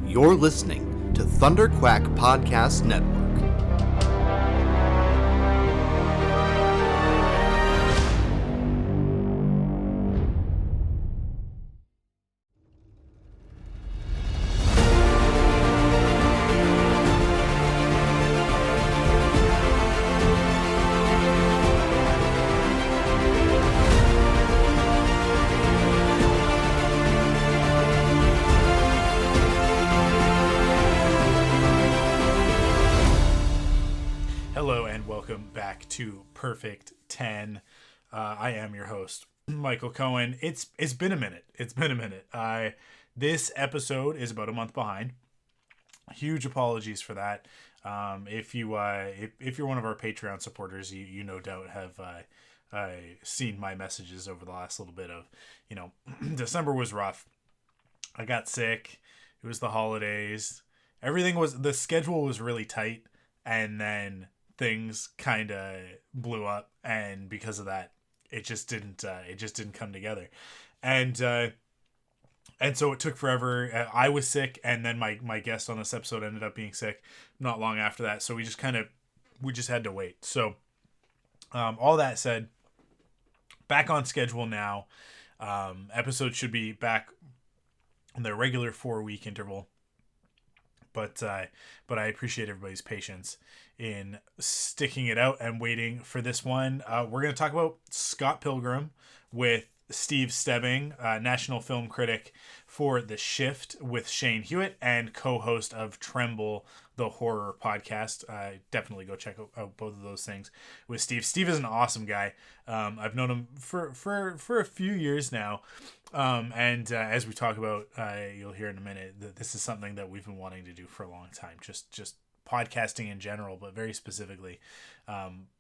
You're listening to ThunderQuack Podcast Network. To Perfect 10. I am your host, Michael Cohen. It's been a minute. This episode is about a month behind. Huge apologies for that. If you're one of our Patreon supporters, you no doubt have seen my messages over the last little bit of, December was rough. I got sick. It was the holidays. The schedule was really tight, and then things kind of blew up, and because of that, it just didn't come together, and so it took forever. I was sick, and then my guest on this episode ended up being sick not long after that, so we just had to wait. So all that said, back on schedule now. Episodes should be back in their regular 4-week interval. But I appreciate everybody's patience in sticking it out and waiting for this one. We're going to talk about Scott Pilgrim with Steve Stebbing, national film critic for The Shift with Shane Hewitt and co-host of Tremble, the horror podcast. Definitely go check out both of those things with Steve. Steve is an awesome guy. I've known him for a few years now. And as we talk about, you'll hear in a minute that this is something that we've been wanting to do for a long time. Just podcasting in general, but very specifically,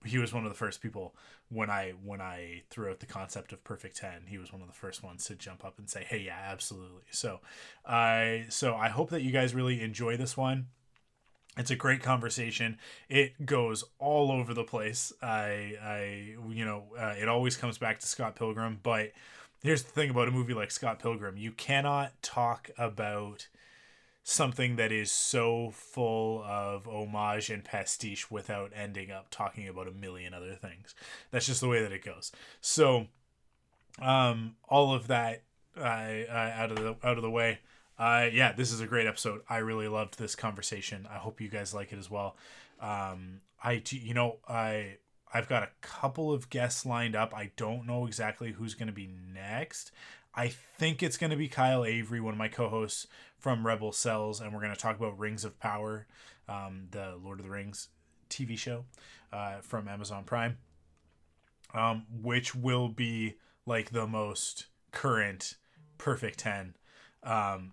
he was one of the first people when I threw out the concept of Perfect 10. He was one of the first ones to jump up and say, "Hey, yeah, absolutely." So I hope that you guys really enjoy this one. It's a great conversation. It goes all over the place. It always comes back to Scott Pilgrim, but here's the thing about a movie like Scott Pilgrim. You cannot talk about something that is so full of homage and pastiche without ending up talking about a million other things. That's just the way that it goes. So, all of that out of the way. This is a great episode. I really loved this conversation. I hope you guys like it as well. I've got a couple of guests lined up. I don't know exactly who's going to be next. I think it's going to be Kyle Avery, one of my co-hosts from Rebel Cells, and we're going to talk about Rings of Power, the Lord of the Rings TV show from Amazon Prime, which will be like the most current Perfect 10. I'm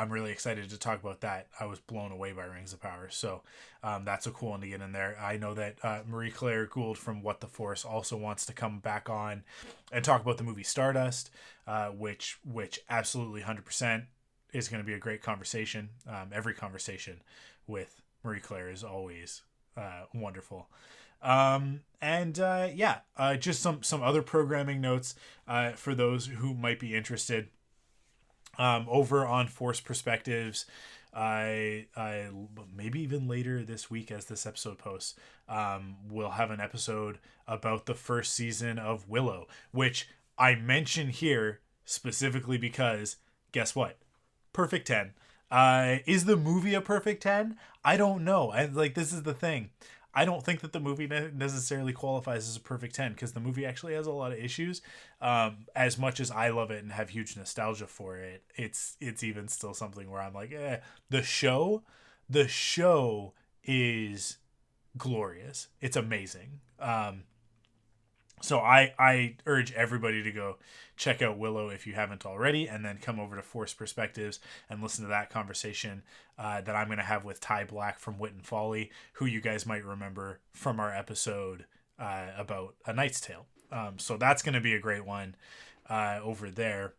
really excited to talk about that. I was blown away by Rings of Power, so that's a cool one to get in there. I know that Marie-Claire Gould from What the Force also wants to come back on and talk about the movie Stardust, which absolutely 100% is going to be a great conversation. Every conversation with Marie-Claire is always wonderful. Just some other programming notes for those who might be interested. Over on Force Perspectives, I maybe even later this week as this episode posts, we'll have an episode about the first season of Willow, which I mention here specifically because guess what? Perfect 10. Is the movie a perfect 10? I don't know. This is the thing. I don't think that the movie necessarily qualifies as a perfect 10 because the movie actually has a lot of issues. As much as I love it and have huge nostalgia for it, it's even still something where I'm like, the show is glorious. It's amazing. So I urge everybody to go check out Willow if you haven't already, and then come over to Force Perspectives and listen to that conversation that I'm going to have with Ty Black from Wit and Folly, who you guys might remember from our episode about A Knight's Tale. So that's going to be a great one over there.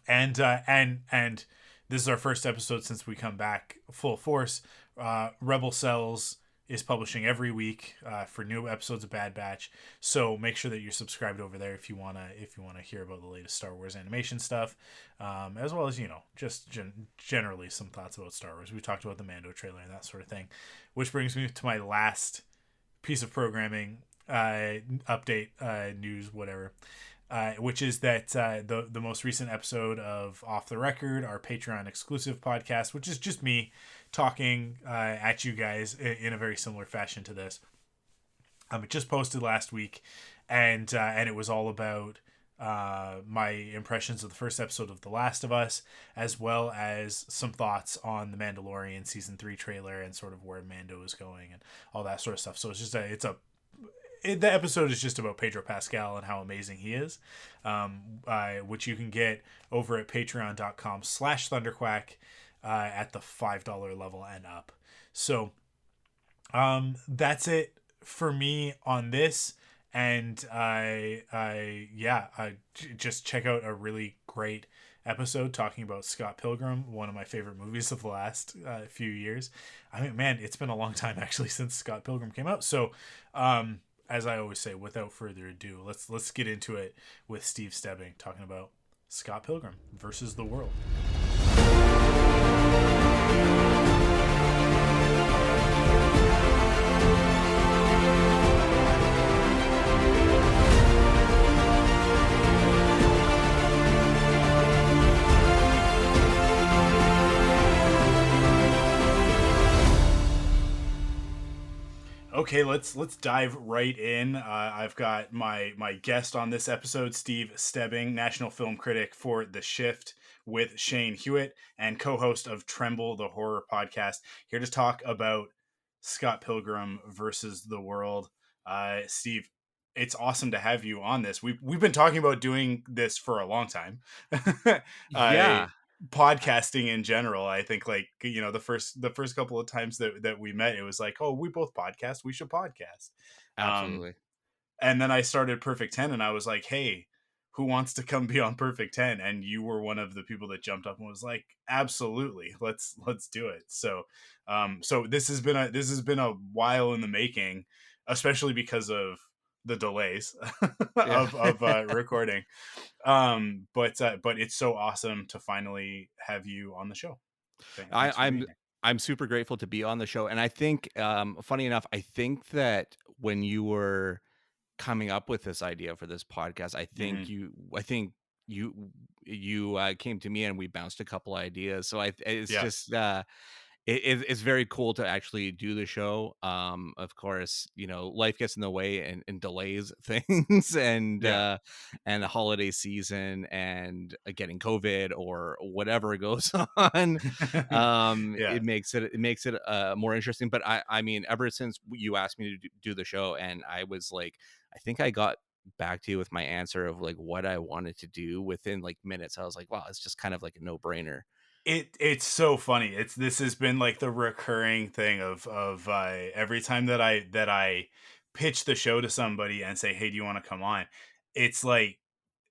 And this is our first episode since we come back full force. Rebel Cells is publishing every week for new episodes of Bad Batch. So make sure that you're subscribed over there if you wanna hear about the latest Star Wars animation stuff, as well as just generally some thoughts about Star Wars. We talked about the Mando trailer and that sort of thing, which brings me to my last piece of programming update, news, whatever. Which is that the most recent episode of Off the Record, our Patreon exclusive podcast, which is just me talking at you guys in a very similar fashion to this. It just posted last week, and it was all about my impressions of the first episode of The Last of Us, as well as some thoughts on the Mandalorian season 3 trailer and sort of where Mando is going and all that sort of stuff. So it's just the episode is just about Pedro Pascal and how amazing he is, which you can get over at patreon.com/ThunderQuack at the $5 level and up. So that's it for me on this. And just check out a really great episode talking about Scott Pilgrim, one of my favorite movies of the last few years. I mean, man, it's been a long time actually since Scott Pilgrim came out. So, as I always say, without further ado, let's get into it with Steve Stebbing talking about Scott Pilgrim versus the world. Okay, let's dive right in. I've got my guest on this episode, Steve Stebbing, national film critic for The Shift with Shane Hewitt and co-host of Tremble, the horror podcast, here to talk about Scott Pilgrim versus the world. Steve, it's awesome to have you on this. We've been talking about doing this for a long time. Yeah. Podcasting in general, I think, like, the first couple of times that we met, it was like, oh, we both podcast, we should podcast. Absolutely. And then I started Perfect 10 and I was like, hey, who wants to come be on Perfect 10? And you were one of the people that jumped up and was like, absolutely, let's do it. So this has been a while in the making, especially because of the delays Yeah. of recording. But it's so awesome to finally have you on the show. Thanks for being here. I'm super grateful to be on the show. And I think, funny enough, I think that when you were coming up with this idea for this podcast, I think you came to me and we bounced a couple ideas. So it's Yeah. just it's very cool to actually do the show. Of course, life gets in the way and delays things, and Yeah. and the holiday season and getting COVID or whatever goes on. Yeah. It makes it more interesting. But I mean, ever since you asked me to do the show, and I was like, I think I got back to you with my answer of like what I wanted to do within like minutes. I was like, wow, it's just kind of like a no-brainer. It's so funny. This has been like the recurring thing of every time that I pitch the show to somebody and say, hey, do you want to come on? It's like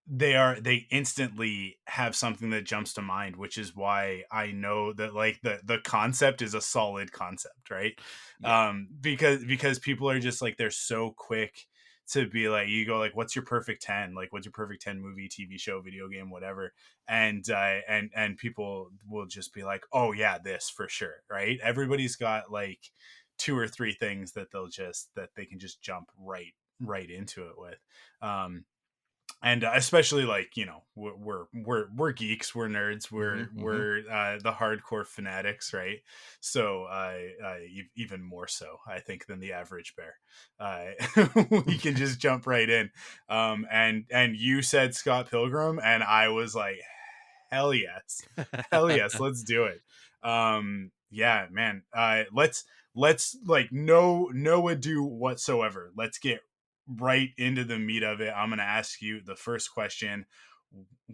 they instantly have something that jumps to mind, which is why I know that, like, the concept is a solid concept, right? Yeah. Because people are just like, they're so quick to be like, you go like, what's your perfect 10? Like, what's your perfect 10 movie, TV show, video game, whatever? And people will just be like, oh yeah, this for sure, right? Everybody's got like 2 or 3 things that they can just jump right into it with. And especially, like, we're geeks, we're nerds, Mm-hmm. we're the hardcore fanatics, right? So even more so, I think, than the average bear. We can just jump right in. And you said Scott Pilgrim, and I was like, hell yes, hell yes, let's do it. Yeah, man. Let's like, no ado whatsoever. Let's get right into the meat of it. I'm going to ask you the first question.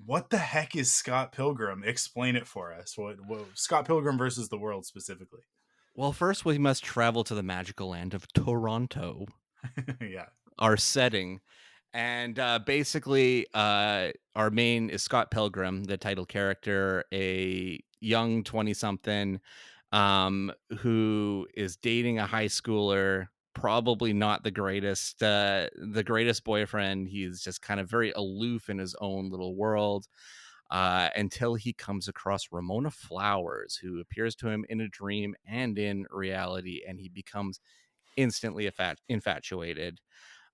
What the heck is Scott Pilgrim? Explain it for us. What Scott Pilgrim versus the world specifically? Well, first we must travel to the magical land of Toronto, Yeah. our setting. And basically, our main is Scott Pilgrim, the title character, a young 20-something who is dating a high schooler, probably not the greatest boyfriend. He's just kind of very aloof in his own little world, until he comes across Ramona Flowers, who appears to him in a dream and in reality, and he becomes instantly infatuated.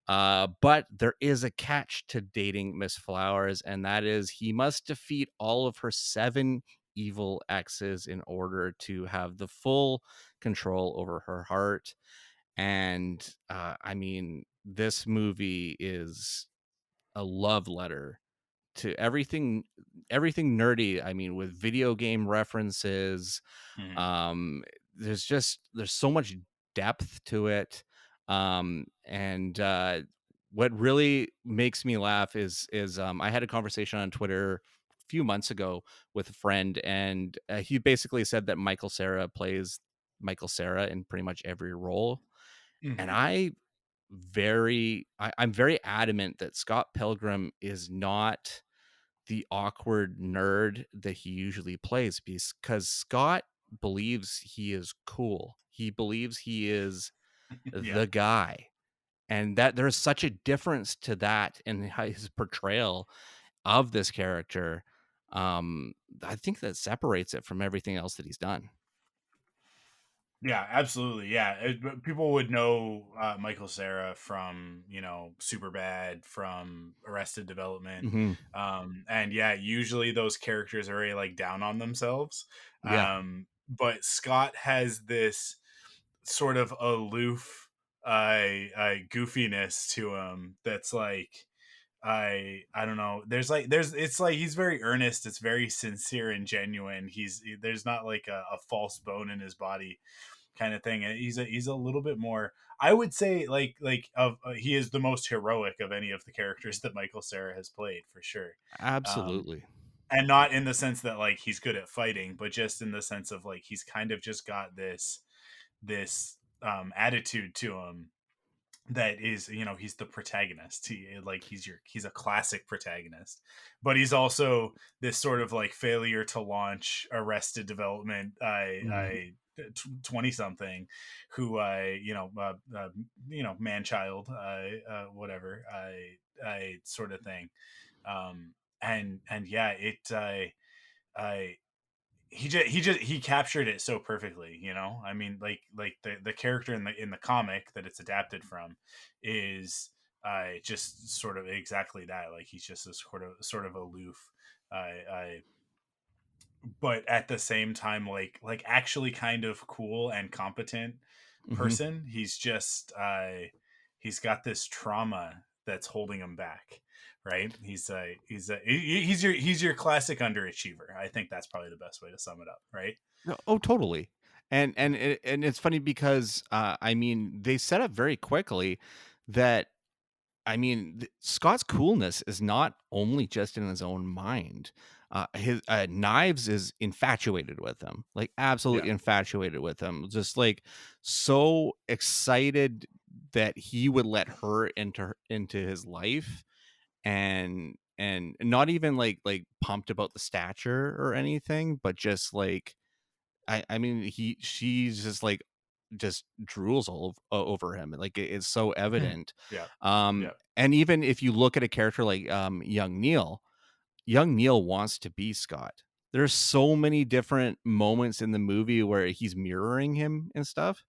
But there is a catch to dating Miss Flowers, and that is he must defeat all of her 7 evil exes in order to have the full control over her heart. And I mean, this movie is a love letter to everything nerdy. I mean, with video game references, Mhm. um, there's so much depth to it. And what really makes me laugh is I had a conversation on Twitter a few months ago with a friend, and he basically said that Michael Cera plays Michael Cera in pretty much every role. And Mhm. I'm very adamant that Scott Pilgrim is not the awkward nerd that he usually plays, because Scott believes he is cool. He believes he is Yeah. the guy. And that there's such a difference to that in his portrayal of this character. I think that separates it from everything else that he's done. Yeah, absolutely. Yeah, but people would know Michael Cera from Superbad, from Arrested Development, Hmm. and yeah, usually those characters are very like down on themselves. Yeah, But Scott has this sort of aloof, goofiness to him that's like I don't know. There's it's like he's very earnest. It's very sincere and genuine. There's not like a false bone in his body kind of thing. And he's a little bit more. I would say he is the most heroic of any of the characters that Michael Cera has played for sure. Um, absolutely. and not in the sense that like he's good at fighting, but just in the sense of like he's kind of just got this attitude to him that is, he's the protagonist. He's a classic protagonist, but he's also this sort of like failure to launch Arrested Development Mhm. I 20 something who man child whatever I sort of thing. And yeah, I he captured it so perfectly. I mean, like the character in the comic that it's adapted from is just sort of exactly that. Like he's just a sort of aloof, I but at the same time like actually kind of cool and competent Mhm. person. He's got this trauma that's holding him back, right? He's your classic underachiever. I think that's probably the best way to sum it up, right? No, oh, totally. And it's funny because I mean, they set up very quickly that I mean, Scott's coolness is not only just in his own mind. His Knives is infatuated with him, like Yeah. absolutely infatuated with him. Just like so excited that he would let her into his life, and not even like pumped about the stature or anything, but just like I mean, she's just like just drools over him. Like it's so evident. Yeah. Um, Yeah. and even if you look at a character like young Neil wants to be Scott. There's so many different moments in the movie where he's mirroring him and stuff,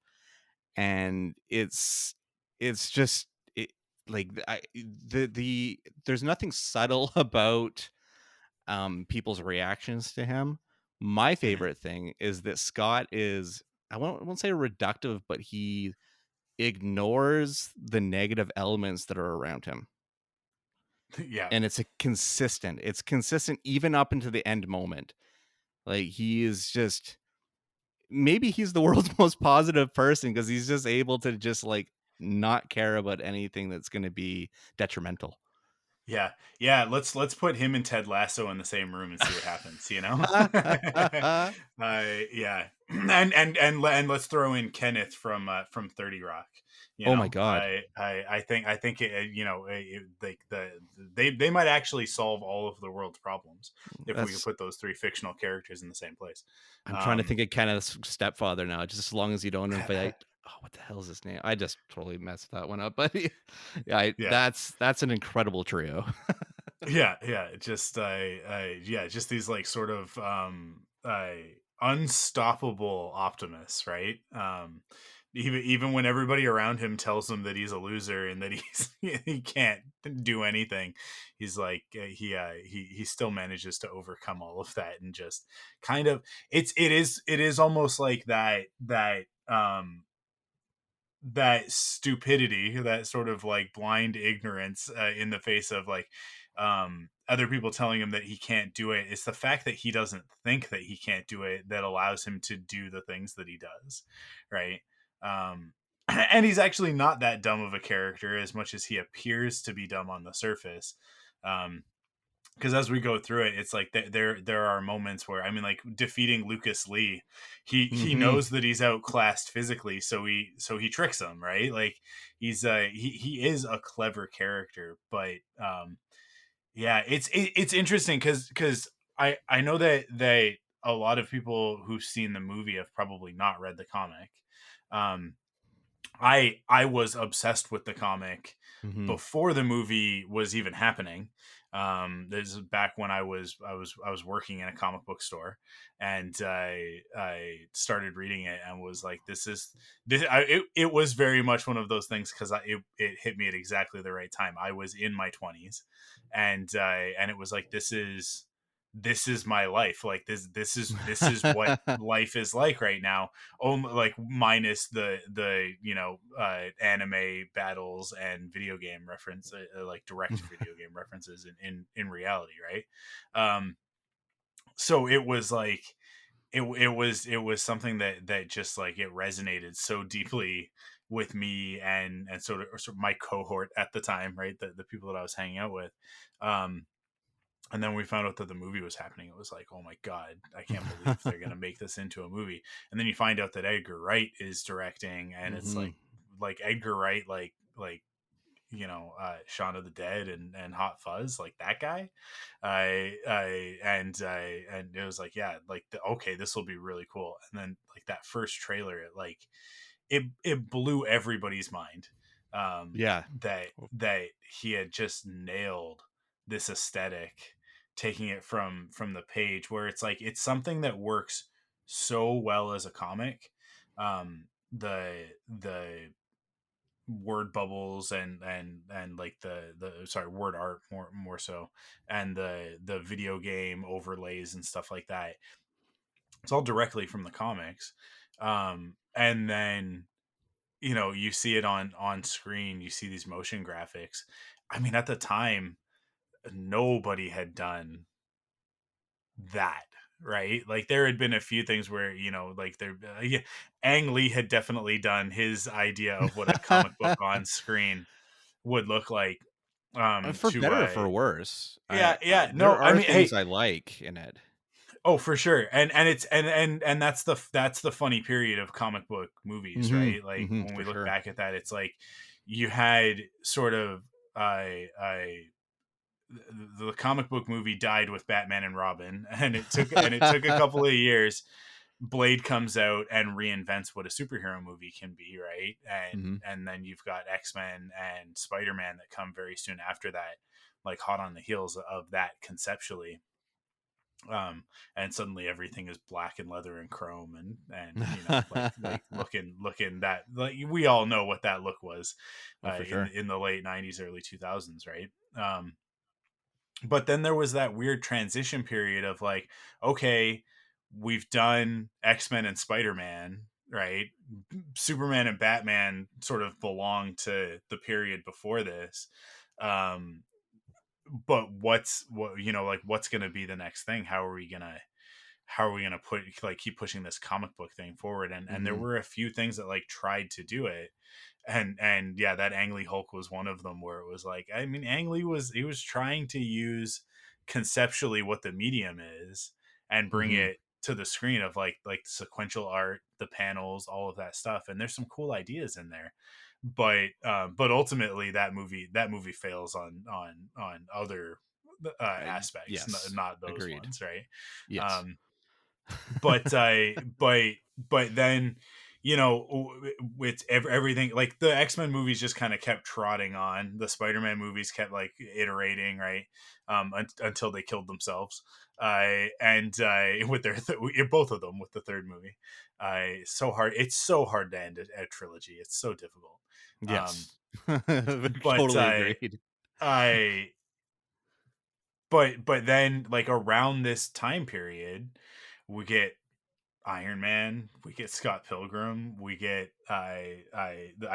and it's just it, like the there's nothing subtle about people's reactions to him. My Mhm. favorite thing is that Scott is I won't say reductive, but he ignores the negative elements that are around him. Yeah. And it's consistent even up into the end moment. Like he is just maybe he's the world's most positive person because he's just able to just like not care about anything that's going to be detrimental. Yeah. Yeah, let's put him and Ted Lasso in the same room and see what happens, Mhm. Yeah. and let's throw in Kenneth from 30 Rock. You Oh my know, god. I think it, you know, like they might actually solve all of the world's problems if we could That's put those three fictional characters in the same place. I'm trying to Um, think of Kenneth's stepfather now, just as long as you don't invite oh, what the hell is his name? I just totally messed that one up, but yeah, yeah, that's an incredible trio. yeah, just yeah, just these like sort of unstoppable optimists, right? Even when everybody around him tells him that he's a loser and that he can't do anything, he's like he still manages to overcome all of that and just kind of it is almost like that stupidity, that sort of like blind ignorance in the face of like other people telling him that he can't do it. It's the fact that he doesn't think that he can't do it that allows him to do the things that he does, right? And he's actually not that dumb of a character as much as he appears to be dumb on the surface. Um, because as we go through it, it's like there are moments where, I mean, like defeating Lucas Lee, he Mhm. knows that he's outclassed physically, so he tricks him, right? Like he is a clever character, but yeah, it's interesting because I know that a lot of people who've seen the movie have probably not read the comic. Um, I was obsessed with the comic Mhm. before the movie was even happening. This is back when I was working in a comic book store, and I started reading it and was like, it was very much one of those things because it hit me at exactly the right time. I was in my 20s, and it was like, this is my life. Like this is what life is like right now, only like minus the anime battles and video game reference, like direct video game references in reality, right? So it was like it was something that just like it resonated so deeply with me and sort of my cohort at the time, right? The people that I was hanging out with. um and then we found out that the movie was happening. It was like, oh my god, I can't believe they're gonna make this into a movie. And then you find out that Edgar Wright is directing, and it's Mhm. like Edgar Wright, like Shaun of the Dead and Hot Fuzz, like that guy. And it was like, yeah, like okay, this will be really cool. And then like that first trailer, it blew everybody's mind, Yeah. that he had just nailed this aesthetic, taking it from the page, where it's like it's something that works so well as a comic. The word bubbles and like the sorry, word art more so, and the video game overlays and stuff like that, it's all directly from the comics. And then you see it on screen, you see these motion graphics. I mean, at the time, nobody had done that, right? Like there had been a few things where like there yeah, Ang Lee had definitely done his idea of what a comic book on screen would look like. For To better or for worse, Yeah, there no, I are mean, things hey, I like in it. oh, for sure. And it's and that's the funny period of comic book movies, Mhm. right? Like Mhm. when For we look sure. back at that, it's like you had sort of I the comic book movie died with Batman and Robin, and it took a couple of years. Blade comes out and reinvents what a superhero movie can be, right? Mhm. And then you've got X-Men and Spider-Man that come very soon after that, like hot on the heels of that conceptually. And suddenly everything is black and leather and chrome, and like looking that, like we all know what that look was, Oh, for sure. in the late 90s, early 2000s, right? But then there was that weird transition period of like, okay, we've done X-Men and Spider-Man, right? Superman and Batman sort of belong to the period before this. um but what's gonna be the next thing? How are we gonna put like keep pushing this comic book thing forward? And there Mhm. were a few things that like tried to do it, and yeah, that Ang Lee Hulk was one of them, where it was like, I mean, Ang Lee was trying to use conceptually what the medium is and bring Mhm. it to the screen of like sequential art, the panels, all of that stuff, and there's some cool ideas in there. But ultimately that movie fails on other aspects, Yes, not those agreed. ones, right? Yes. um but but then, with everything, like the X-Men movies just kind of kept trotting on, the Spider-Man movies kept like iterating, right? Until they killed themselves, and with their both of them with the third movie. It's so hard to end a trilogy, it's so difficult. um Yes. but Totally agreed. I but then, like, around this time period, we get Iron Man, we get Scott Pilgrim, we get I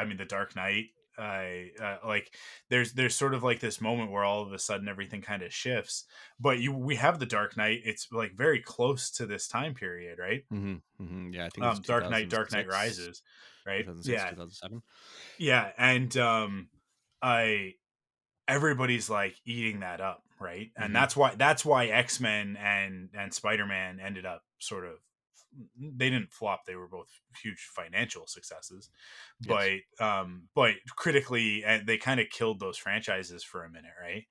mean, The Dark Knight. Like, there's sort of like this moment where all of a sudden everything kind of shifts. But we have The Dark Knight. It's like very close to this time period, right? Yeah, I think it was Dark Knight 2006, Rises, right? 2006, Yeah, 2007. yeah, and I everybody's like eating that up, right? And Mhm. that's why X-Men and Spider-Man ended up sort of, they didn't flop, they were both huge financial successes. Yes. But critically, they kind of killed those franchises for a minute, right?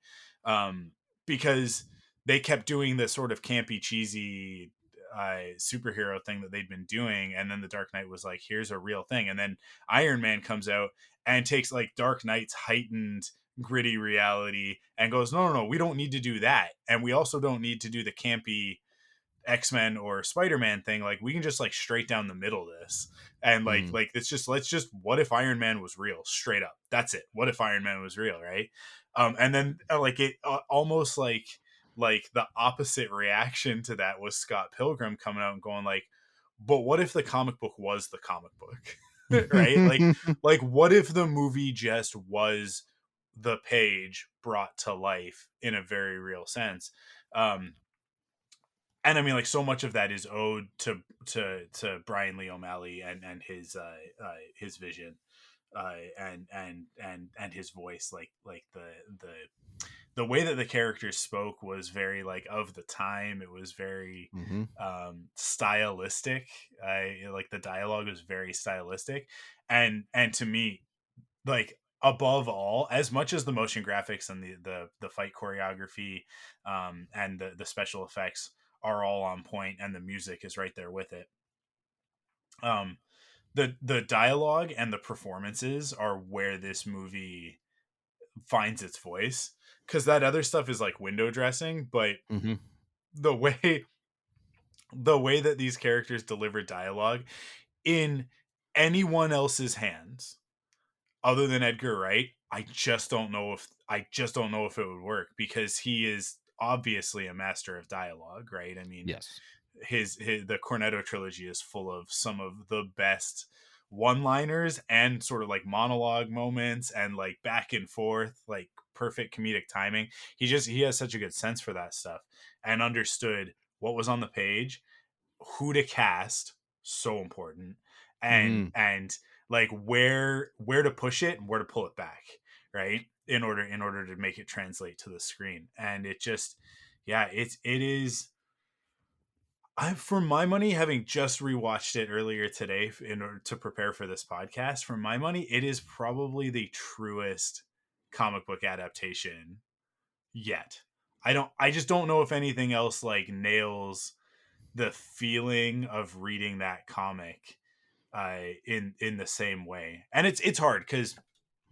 Because they kept doing the sort of campy, cheesy superhero thing that they'd been doing, and then the Dark Knight was like, here's a real thing. And then Iron Man comes out and takes like Dark Knight's heightened gritty reality and goes, no, no, no, we don't need to do that, and we also don't need to do the campy X-Men or Spider-Man thing. Like, we can just like straight down the middle this, and Mhm. it's just, let's just, what if Iron Man was real, straight up, that's it, what if Iron Man was real, right? And then like it almost like the opposite reaction to that was Scott Pilgrim coming out and going like, but what if the comic book was the comic book? Right? Like what if the movie just was the page brought to life in a very real sense? um and I mean, like, so much of that is owed to Brian Lee O'Malley and his vision, and his voice, like the way that the characters spoke was very like of the time. It was very Mhm. stylistic. I like the dialogue was very stylistic, and to me, like, above all, as much as the motion graphics and the fight choreography, and the special effects are all on point, and the music is right there with it, um the dialogue and the performances are where this movie finds its voice, because that other stuff is like window dressing. But Mhm. the way the way that these characters deliver dialogue in anyone else's hands other than Edgar Wright, I just don't know if it would work, because he is obviously a master of dialogue, right? I mean, Yes. his the Cornetto trilogy is full of some of the best one-liners and sort of like monologue moments, and like back and forth, like perfect comedic timing. He has such a good sense for that stuff, and understood what was on the page, who to cast, so important, and Mhm. like where to push it and where to pull it back, right? In order to make it translate to the screen. And it just, yeah, it is. I, for my money, having just rewatched it earlier today in order to prepare for this podcast, for my money, it is probably the truest comic book adaptation yet. I just don't know if anything else like nails the feeling of reading that comic in the same way. And it's hard because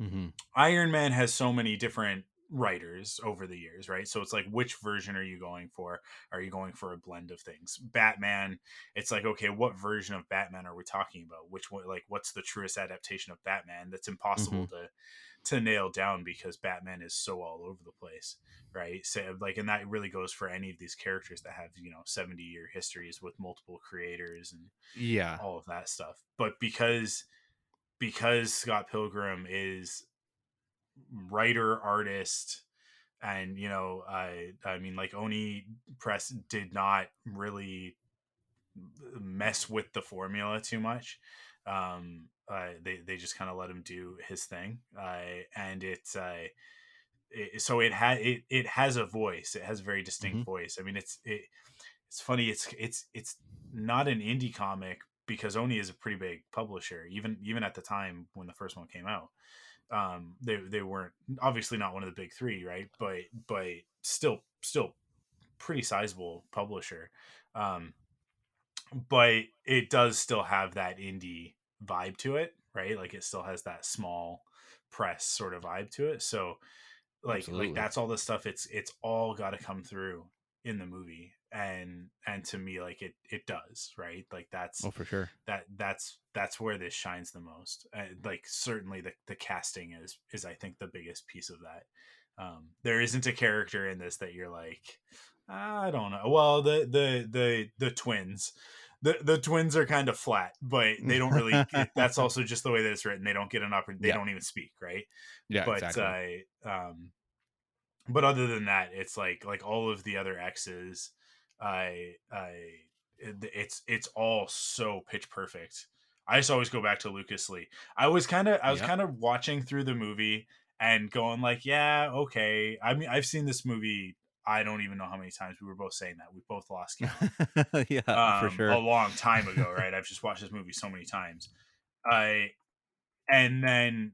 Mhm. Iron Man has so many different writers over the years, right? So it's like, which version are you going for? Are you going for a blend of things? Batman, it's like, okay, what version of Batman are we talking about? Which one, like, what's the truest adaptation of Batman? That's impossible Mhm. to nail down, because Batman is so all over the place, right? So like, and that really goes for any of these characters that have, 70-year histories with multiple creators and Yeah. all of that stuff. But because Scott Pilgrim is writer, artist, and I mean, like, Oni Press did not really mess with the formula too much. They just kind of let him do his thing, and so it has a voice. It has a very distinct Mhm. voice. I mean, it's funny. It's not an indie comic because Oni is a pretty big publisher. Even at the time when the first one came out, they weren't obviously not one of the big three, right? But still pretty sizable publisher. Um, but it does still have that indie vibe to it, right? Like it still has that small press sort of vibe to it. So like Absolutely. that's all the stuff it's all got to come through in the movie, and to me like it does, right? Like Oh, for sure. that's where this shines the most. Like certainly the casting is I think the biggest piece of that. There isn't a character in this that you're like, I don't know. Well, the twins, the twins are kind of flat, but they don't really. That's also just the way that it's written. They don't get an opportunity. They Yeah. don't even speak, right? Yeah, But exactly. but other than that, it's like all of the other X's, I it's all so pitch perfect. I just always go back to Lucas Lee. I was Yep. kind of watching through the movie and going like, yeah, okay. I mean, I've seen this movie. I don't even know how many times we were both saying that. We both lost count. Yeah, for A sure. long time ago, right? I've just watched this movie so many times. I and then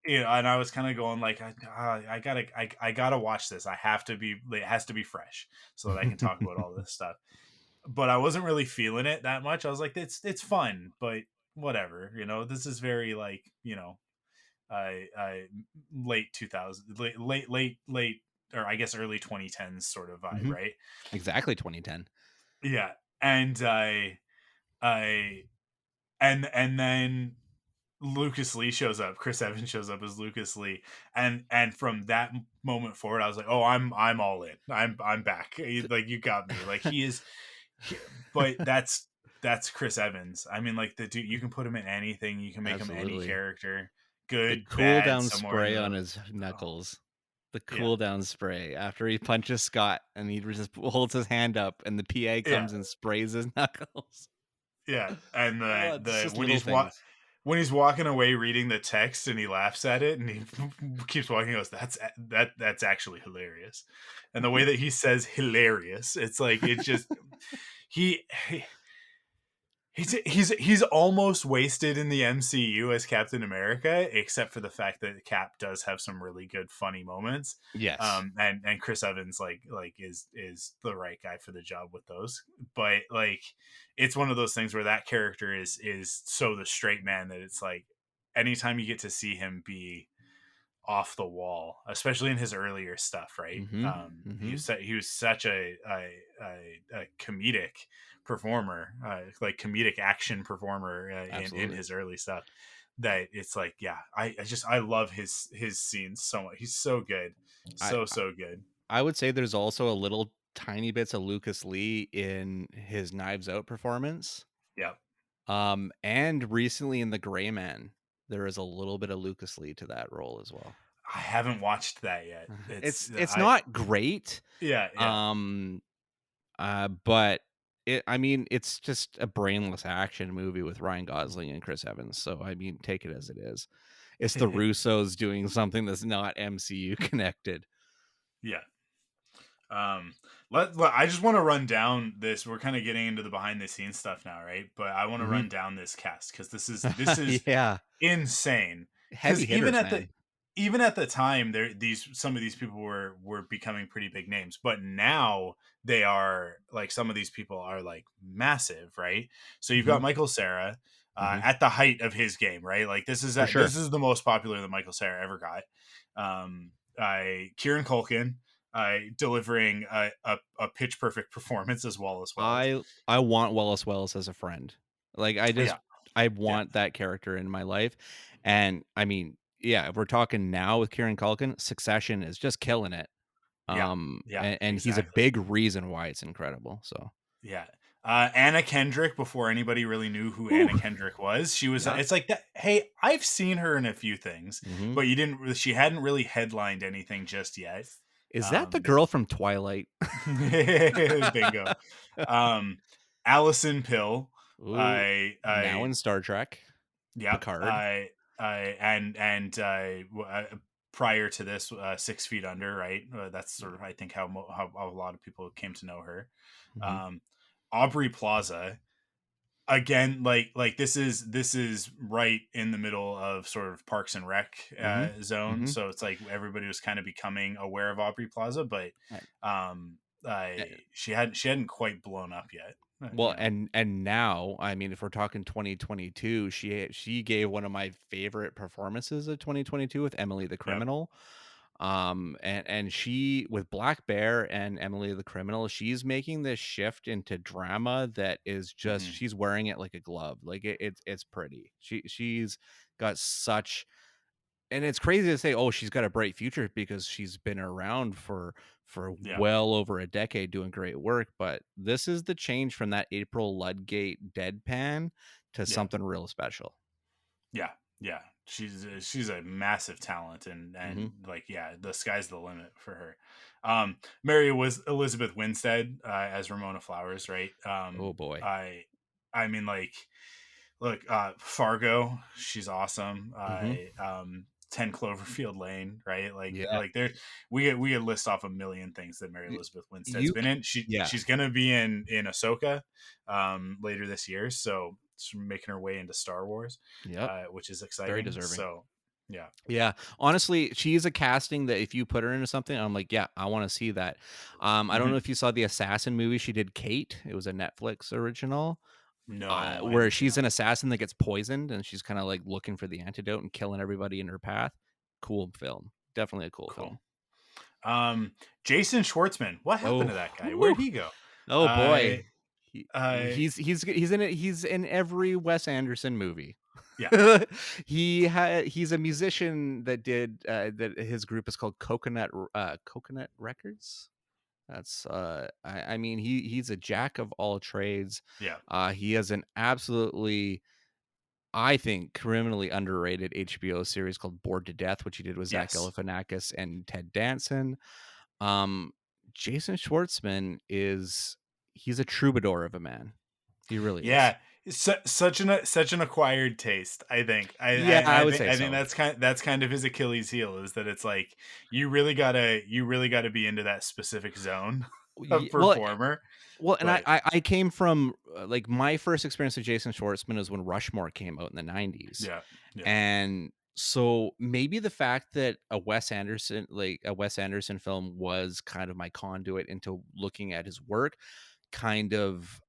and I was kind of going like, I gotta watch this. I have to be, it has to be fresh so that I can talk about all this stuff. But I wasn't really feeling it that much. I was like, it's fun, but whatever, this is very like, I late 2000, late, or I guess early 2010s sort of vibe, Hmm. right? Exactly 2010. Yeah. And I, and then Lucas Lee shows up. Chris Evans shows up as Lucas Lee, and from that moment forward, I was like, "Oh, I'm all in. I'm back. Like you got me. Like he is." He, but that's Chris Evans. I mean, like the dude, you can put him in anything. You can make him any Absolutely. character, The good, cool bad, down somewhere in spray the on middle. his Oh, knuckles. The yeah, cool down spray after he punches Scott and he just holds his hand up and the PA yeah, comes and sprays his knuckles. yeah. And Oh, it's the just little things. when he's walking away reading the text and he laughs at it and he keeps walking, he goes, that's actually hilarious. And the way that he says hilarious, it's like it's just he he's almost wasted in the MCU as Captain America, except for the fact that Cap does have some really good funny moments. Yes. And Chris Evans is the right guy for the job with those. But like it's one of those things where that character is so the straight man that it's like anytime you get to see him be off the wall, especially in his earlier stuff, right? Mm-hmm. Mm-hmm. He was such a comedic performer, like comedic action performer in Absolutely. his early stuff. That it's like, yeah, I love his scenes so much. He's so good, I so good. I would say there's also a little tiny bits of Lucas Lee in his Knives Out performance. Yeah, And recently in The Gray Man, there is a little bit of Lucas Lee to that role as well. I haven't watched that yet. It's not great. Yeah, Um but I mean, it's just a brainless action movie with Ryan Gosling and Chris Evans. So I mean, take it as it is. It's the Russos doing something that's not MCU connected. yeah. Um, I just want to run down this. We're kind of getting into the behind the scenes stuff now, right? But I want to Hmm. run down this cast because this is Yeah. insane. Because Heavy hitters, man. even at the time, there these some of these people were becoming pretty big names, but now they are like some of these people are like massive, right? So you've Hmm. got Michael Cera Hmm. at the height of his game, right? Like For this sure. is the most popular that Michael Cera ever got. Kieran Culkin delivering a pitch perfect performance as well as Wells. I want Wallace Wells as a friend. Like Yeah, I yeah, want that character in my life. And I mean, yeah, if we're talking now with Kieran Culkin, Succession is just killing it. yeah, yeah, And he's a exactly. big reason why it's incredible. So, Yeah. Anna Kendrick, before anybody really knew who whew, Anna Kendrick was, she was. yeah. It's like that. Hey, I've seen her in a few things, Hmm. but you didn't. She hadn't really headlined anything just yet. Is that the Um, girl from Twilight? bingo. Um, Allison Pill. Ooh, now I in Star Trek, Yep. Picard. I and prior to this, 6 Feet Under, right? That's sort of, I think, how a lot of people came to know her. Mm-hmm. Um, Aubrey Plaza, again, like this is right in the middle of sort of Parks and Rec Mm-hmm. zone, Mm-hmm. so it's like everybody was kind of becoming aware of Aubrey Plaza, but um she hadn't quite blown up yet, Well, and now, I mean, if we're talking 2022, she gave one of my favorite performances of 2022 with Emily the Yep. Criminal. And she, with Black Bear and Emily the Criminal, she's making this shift into drama that is just, Hmm. she's wearing it like a glove. Like it's pretty. She's got such, and it's crazy to say, oh, she's got a bright future because she's been around for Yeah. well over a decade doing great work. But this is the change from that April Ludgate deadpan to Yeah. something real special. Yeah. Yeah. She's a massive talent, and Hmm. like, yeah, the sky's the limit for her. Mary was Elizabeth Winstead as Ramona Flowers, right? Oh boy. I mean, like, look, Fargo, she's awesome. Hmm. 10 Cloverfield Lane, right? Yeah. Like there, we could list off a million things that Mary You, Elizabeth Winstead's you been in. yeah. She's gonna be in Ahsoka later this year, so she's making her way into Star Wars, Yep. which is Very exciting. deserving. So yeah. Yeah, honestly, she's a casting that if you put her into something, I'm like, yeah, I want to see that. I don't know Mhm. if you saw the Assassin movie she did, Kate. It was a Netflix original, No, I where haven't seen she's that an one. assassin that gets poisoned, and she's kind of like looking for the antidote and killing everybody in her path. Cool film, definitely a cool Cool. film. Um, Jason Schwartzman, what happened Oh, to that guy? Where'd whew. he go? Oh Uh, boy, he, uh, he's in it. He's in every Wes Anderson movie. yeah. He's a musician that did that his group is called Coconut Records. That's I mean he's a jack of all trades. Yeah. He has an absolutely, I think, criminally underrated HBO series called Bored to Death, which he did with Zach Yes. Galifianakis and Ted Danson. Um Jason Schwartzman he's a troubadour of a man. He really is. Yeah, such an acquired taste. I think. Yeah, I would say I think so. that's kind of his Achilles heel, is that it's like you really gotta be into that specific zone of Well, performer. well, and I But I I came from, like, my first experience with Jason Schwartzman is when Rushmore came out in the '90s, yeah, yeah, and so maybe the fact that a Wes Anderson film was kind of my conduit into looking at his work, kind of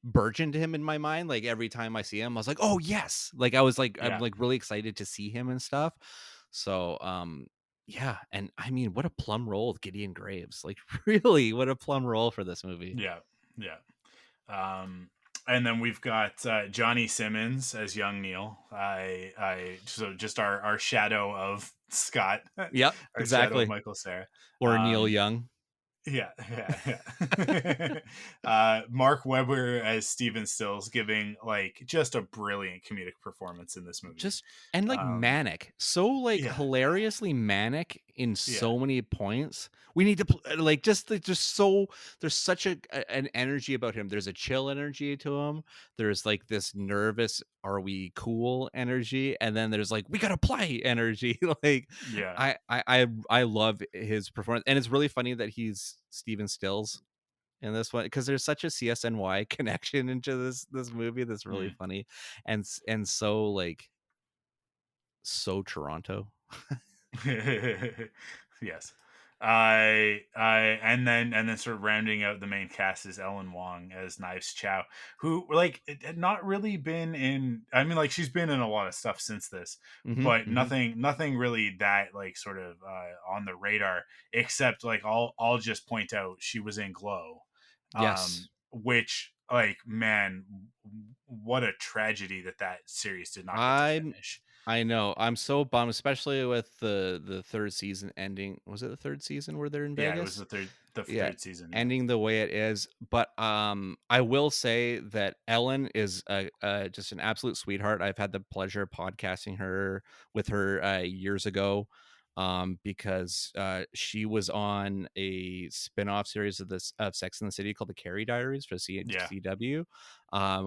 burgeoned him in my mind. Like, every time I see him, I was like, "Oh, yes!" Like, I'm, yeah. like, really excited to see him and stuff. So, yeah, and I mean, what a plum role with Gideon Graves. Like, really, what a plum role for this movie. Yeah, yeah. Um, and then we've got Johnny Simmons as young Neil. I so just our shadow of Scott, Yep, our shadow of exactly. Michael Cera. Or Neil Um, Young. yeah, yeah, yeah. Mark Webber as Steven Stills, giving like just a brilliant comedic performance in this movie. Just and, like, Um, manic. So, like, yeah, hilariously manic in yeah, so many points. We need to like, just so there's such an energy about him. There's a chill energy to him. There's, like, this nervous, "Are we cool?" energy, and then there's, like, "We gotta play" energy. Like, yeah, I love his performance, and it's really funny that he's Steven Stills in this one because there's such a CSNY connection into this movie that's really mm. funny, and so, like, so Toronto. Yes. And then sort of rounding out the main cast is Ellen Wong as Knives Chow, who, like, had not really been in. I mean, like, she's been in a lot of stuff since this, Mhm, but mhm. nothing really that, like, sort of on the radar, except, like, I'll just point out she was in Glow, Yes. which, like, man, what a tragedy that series did not get to I'm finish. I know. I'm so bummed, especially with the 3rd season ending. Was it the 3rd season where they're in Yeah, it was Vegas? the Yeah, third season. Yeah. ending the way it is, but, I will say that Ellen is just an absolute sweetheart. I've had the pleasure of podcasting with her, years ago, because, she was on a spin-off series of Sex and the City called The Carrie Diaries for Yeah. CW,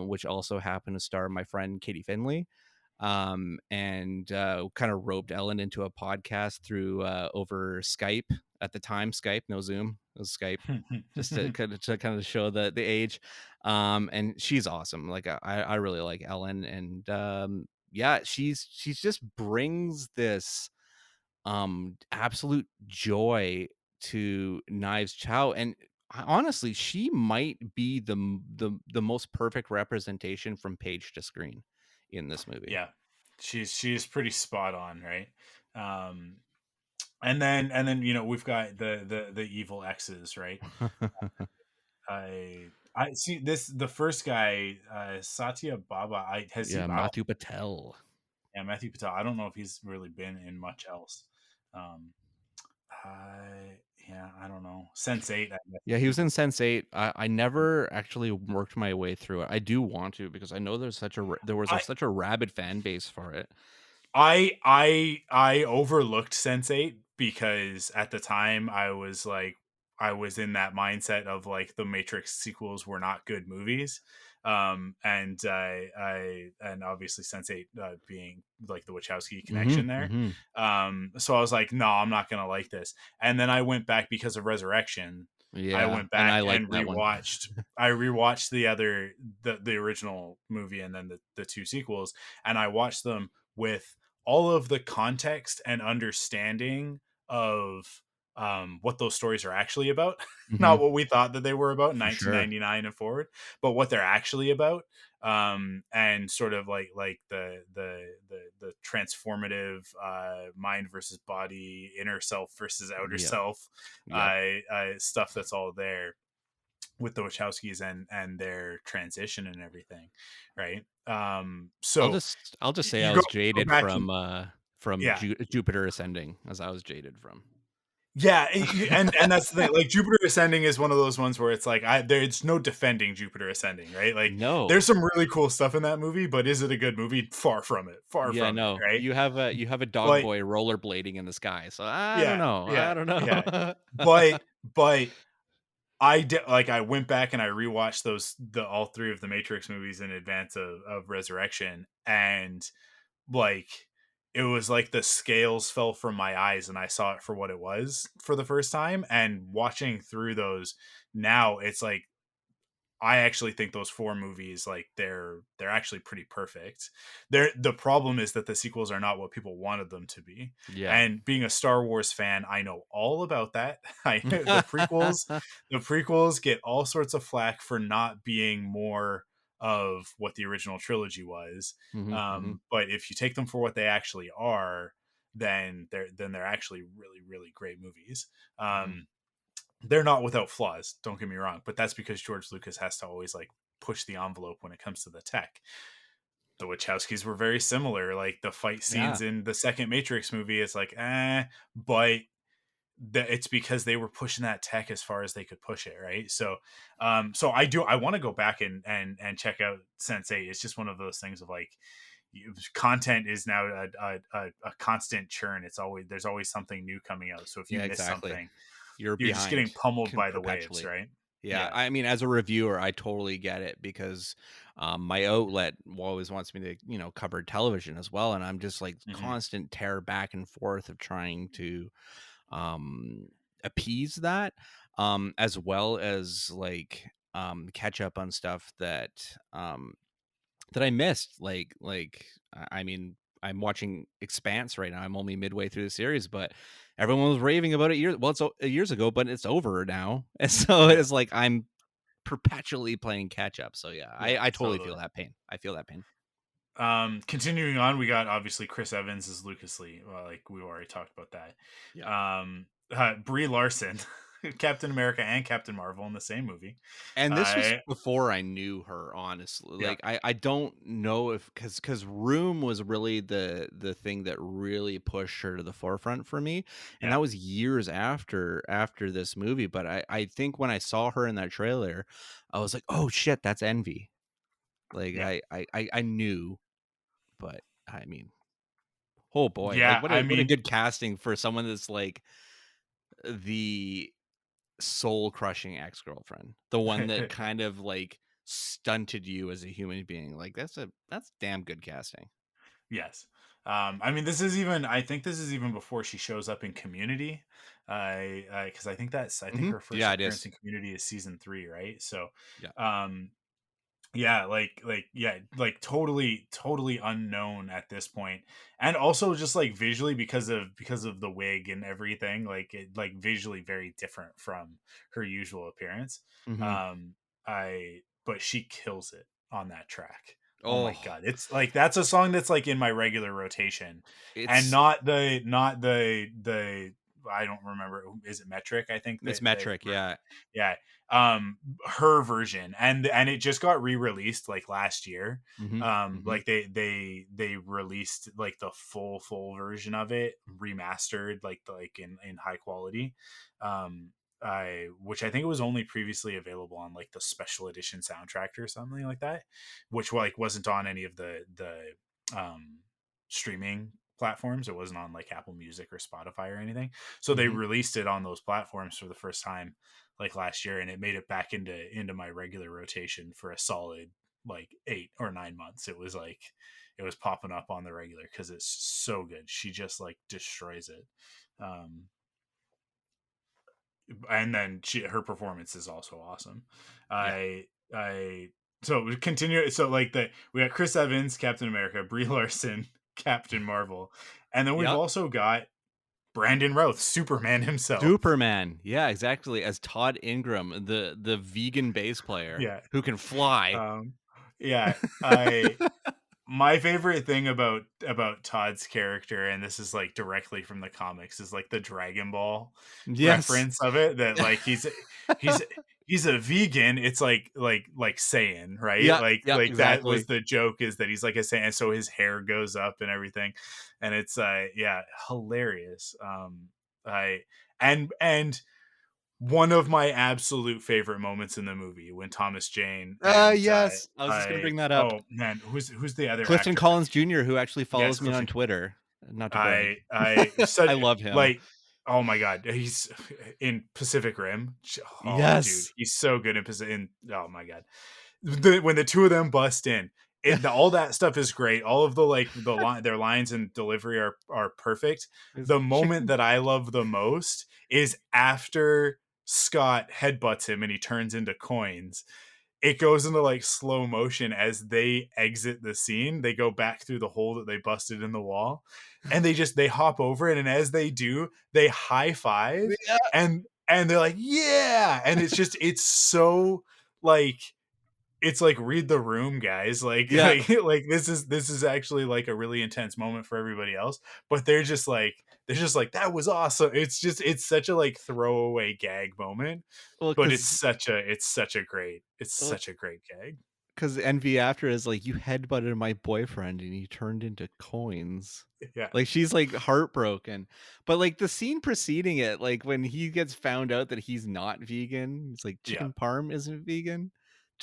which also happened to star my friend Katie Finley. and kind of roped Ellen into a podcast through over Skype at the time. Skype, no Zoom, it was Skype, just to kind of show the age. And she's awesome. Like I really like Ellen, and yeah, she's just brings this absolute joy to Knives Chow, and honestly, she might be the most perfect representation from page to screen in this movie. Yeah, she's pretty spot on, right? Um, and then we've got the evil exes, right? I see this the first guy, Satya Baba. I has he Yeah, I don't Matthew Patel. yeah, Matthew Patel. I don't know if he's really been in much else. Um, yeah, I don't know. Sense Eight, I guess. Yeah, he was in Sense8. I never actually worked my way through it. I do want to because I know there was I such a rabid fan base for it. I overlooked Sense8 because at the time I was in that mindset of like the Matrix sequels were not good movies. And and obviously Sense8 being like the Wachowski Hmm, connection there. hmm. So I was like, no, I'm not gonna like this. And then I went back because of Resurrection. I Yeah, went and back I like and that one. I rewatched the original movie and then the two sequels, and I watched them with all of the context and understanding of what those stories are actually about. Hmm. Not what we thought that they were about in For sure. 1999 and forward, but what they're actually about. And sort of like the transformative mind versus body, inner self versus outer Yep. self, Yep. stuff that's all there with the Wachowskis and their transition and everything, right? So I'll just say you I go was jaded back and from yeah, Jupiter Ascending, as I was jaded from. yeah, and that's the thing. Like Jupiter Ascending is one of those ones where it's like there's no defending Jupiter Ascending, right? Like there's No. some really cool stuff in that movie, but is it a good movie? Far Yeah, from it, no. right? You have a dog But boy rollerblading in the sky. So I don't yeah, know. yeah, I don't yeah. know. But I did like I went back and I rewatched the all three of the Matrix movies in advance of Resurrection, and like it was like the scales fell from my eyes and I saw it for what it was for the first time. And watching through those now, it's like I actually think those four movies, like they're actually pretty perfect. The problem is that the sequels are not what people wanted them to be. Yeah. And being a Star Wars fan, I know all about that. The prequels get all sorts of flack for not being more of what the original trilogy was. Hmm, hmm. But if you take them for what they actually are, then they're actually really really great movies. Hmm. They're not without flaws, don't get me wrong, but that's because George Lucas has to always like push the envelope when it comes to the tech. The Wachowskis were very similar. Like the fight Yeah. scenes in the second Matrix movie, it's like, but it's because they were pushing that tech as far as they could push it, right? So I want to go back and check out Sense8. It's just one of those things of like content is now a constant churn. There's always something new coming out. So if you Yeah, miss exactly. something, You're you're just getting behind pummeled by the waves, perpetually. right? Yeah, Yeah. I mean, as a reviewer, I totally get it because my outlet always wants me to, cover television as well, and I'm just like Hmm. constant tear back and forth of trying to um, appease that, as well as like catch up on stuff that I missed. I mean, I'm watching Expanse right now. I'm only midway through the series, but everyone was raving about it years ago, but it's over now, and so Yeah. it's like I'm perpetually playing catch up. So yeah, Yeah. I totally feel Totally. that pain. I feel that pain. Continuing on, we got obviously Chris Evans as Lucas Lee. Well, like we already talked about that. Yeah. Brie Larson, Captain America and Captain Marvel in the same movie. And this was Uh, before I knew her, honestly. yeah. Like I don't know if because Room was really the thing that really pushed her to the forefront for me. And Yeah. that was years after this movie. But I think when I saw her in that trailer, I was like, oh shit, that's Envy. Like Yeah. I knew, but I mean, oh boy, like Yeah. I what a mean, good casting for someone that's like the soul crushing ex-girlfriend, the one that kind of like stunted you as a human being. Like that's damn good casting. Yes. I mean, I think this is even before she shows up in Community. Because I think her first Yeah, it appearance is. in Community is season 3, right? So, Yeah. um, yeah, yeah, like totally unknown at this point, and also just like visually because of the wig and everything, like like visually very different from her usual appearance. Hmm. Um, I But she kills it on that track. Oh my Oh, god, it's like that's a song that's like in my regular rotation, and it's not the I don't remember, is it Metric? I think it's that metric. Yeah. yeah, her version, and it just got re-released like last year. Hmm. Hmm. Like they released like the full version of it remastered, like in high quality. I Which I think it was only previously available on like the special edition soundtrack or something like that, which like wasn't on any of the streaming platforms. It wasn't on like Apple Music or Spotify or anything. So they Hmm. released it on those platforms for the first time like last year, and it made it back into my regular rotation for a solid like 8 or 9 months. It was like it was popping up on the regular because it's so good. She just like destroys it. um and then her performance is also awesome. Yeah. I So we continue. So like we got Chris Evans, Captain America, Brie Larson, Captain Marvel, and then we've Yep. also got Brandon Routh, Superman himself. Superman. Yeah, exactly. As Todd Ingram, the vegan bass player Yeah. who can fly. um yeah, I my favorite thing about Todd's character, and this is like directly from the comics, is like the Dragon Ball Yes. reference of it, that like he's he's a vegan. It's like Saiyan, right? Yeah. Yeah. Like that was Exactly. the joke, is that he's like a Saiyan, so his hair goes up and everything, and it's yeah, hilarious. I and one of my absolute favorite moments in the movie, when Thomas Jane and Yes. I was just gonna I bring that up. oh man, who's the other Clifton actor? Collins Jr., who actually Yes, follows me on Clifton. Twitter. Not to brag. I I said, love him. like, oh my god, he's in Pacific Rim. Oh, dude, Yes. he's so good in Pacific. Oh my god, when the two of them bust in, all that stuff is great. All of the like their lines and delivery are perfect. It's The moment chicken. that I love the most is after Scott headbutts him and he turns into coins. It goes into like slow motion as they exit the scene. They go back through the hole that they busted in the wall, and they hop over it, and as they do, they high five, Yeah. and they're like, yeah, and it's so like, it's like, read the room, guys. Yeah. Like this is actually like a really intense moment for everybody else, but they're just like, that was awesome. It's such a like throwaway gag moment, Well, but because it's well, such a great gag. because Envy after is like, you headbutted my boyfriend and he turned into coins. Yeah. Like she's like heartbroken. But like the scene preceding it, like when he gets found out that he's not vegan, it's like Yeah. chicken parm isn't vegan.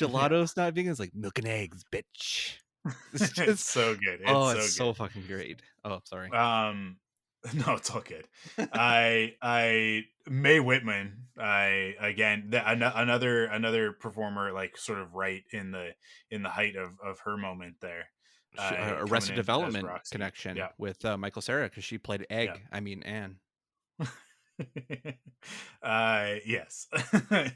Yeah. Gelato's not vegan. It's like milk and eggs, bitch. It's It's just so good. It's oh, it's so so good. fucking great. Oh, sorry. No, it's all good. I Mae Whitman. I again another performer, like sort of right in the height of her moment there. Coming Arrested in as Development Roxy. connection Yeah, with Michael Cera because she played yeah. Egg. I mean Anne. Yes.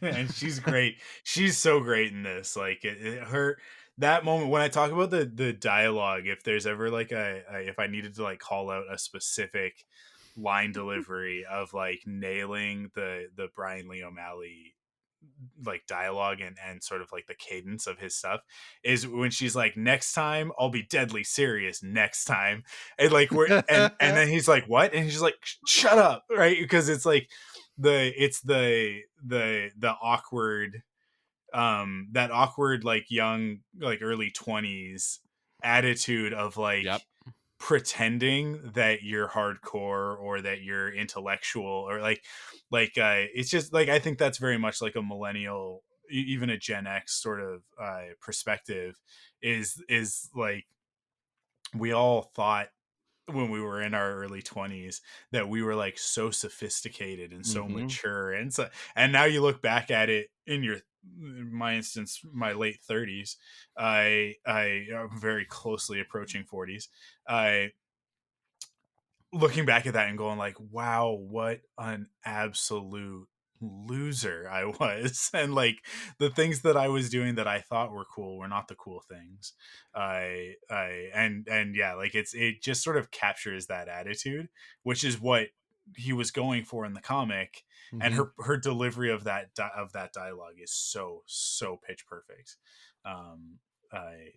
And she's great. She's so great in this. Like her, that moment when I talk about the dialogue, if there's ever like if I needed to like call out a specific line delivery of like nailing the Brian Lee O'Malley like dialogue and sort of like the cadence of his stuff, is when she's like, next time I'll be deadly serious next time, and like we're and then he's like, what, and he's like, shut up, right? Because it's like the awkward, that awkward like young, like early 20s attitude of like Yep. pretending that you're hardcore or that you're intellectual, or it's just like, I think that's very much like a millennial, even a Gen X sort of perspective, is like, we all thought when we were in our early 20s that we were like so sophisticated and so Hmm. mature, and so, and now you look back at it in your in my instance, my late 30s. I am very closely approaching 40s. I looking back at that and going like, wow, what an absolute loser I was. And like the things that I was doing that I thought were cool were not the cool things. And yeah, like it just sort of captures that attitude, which is what he was going for in the comic. And Hmm. her delivery of that dialogue is so pitch perfect. um I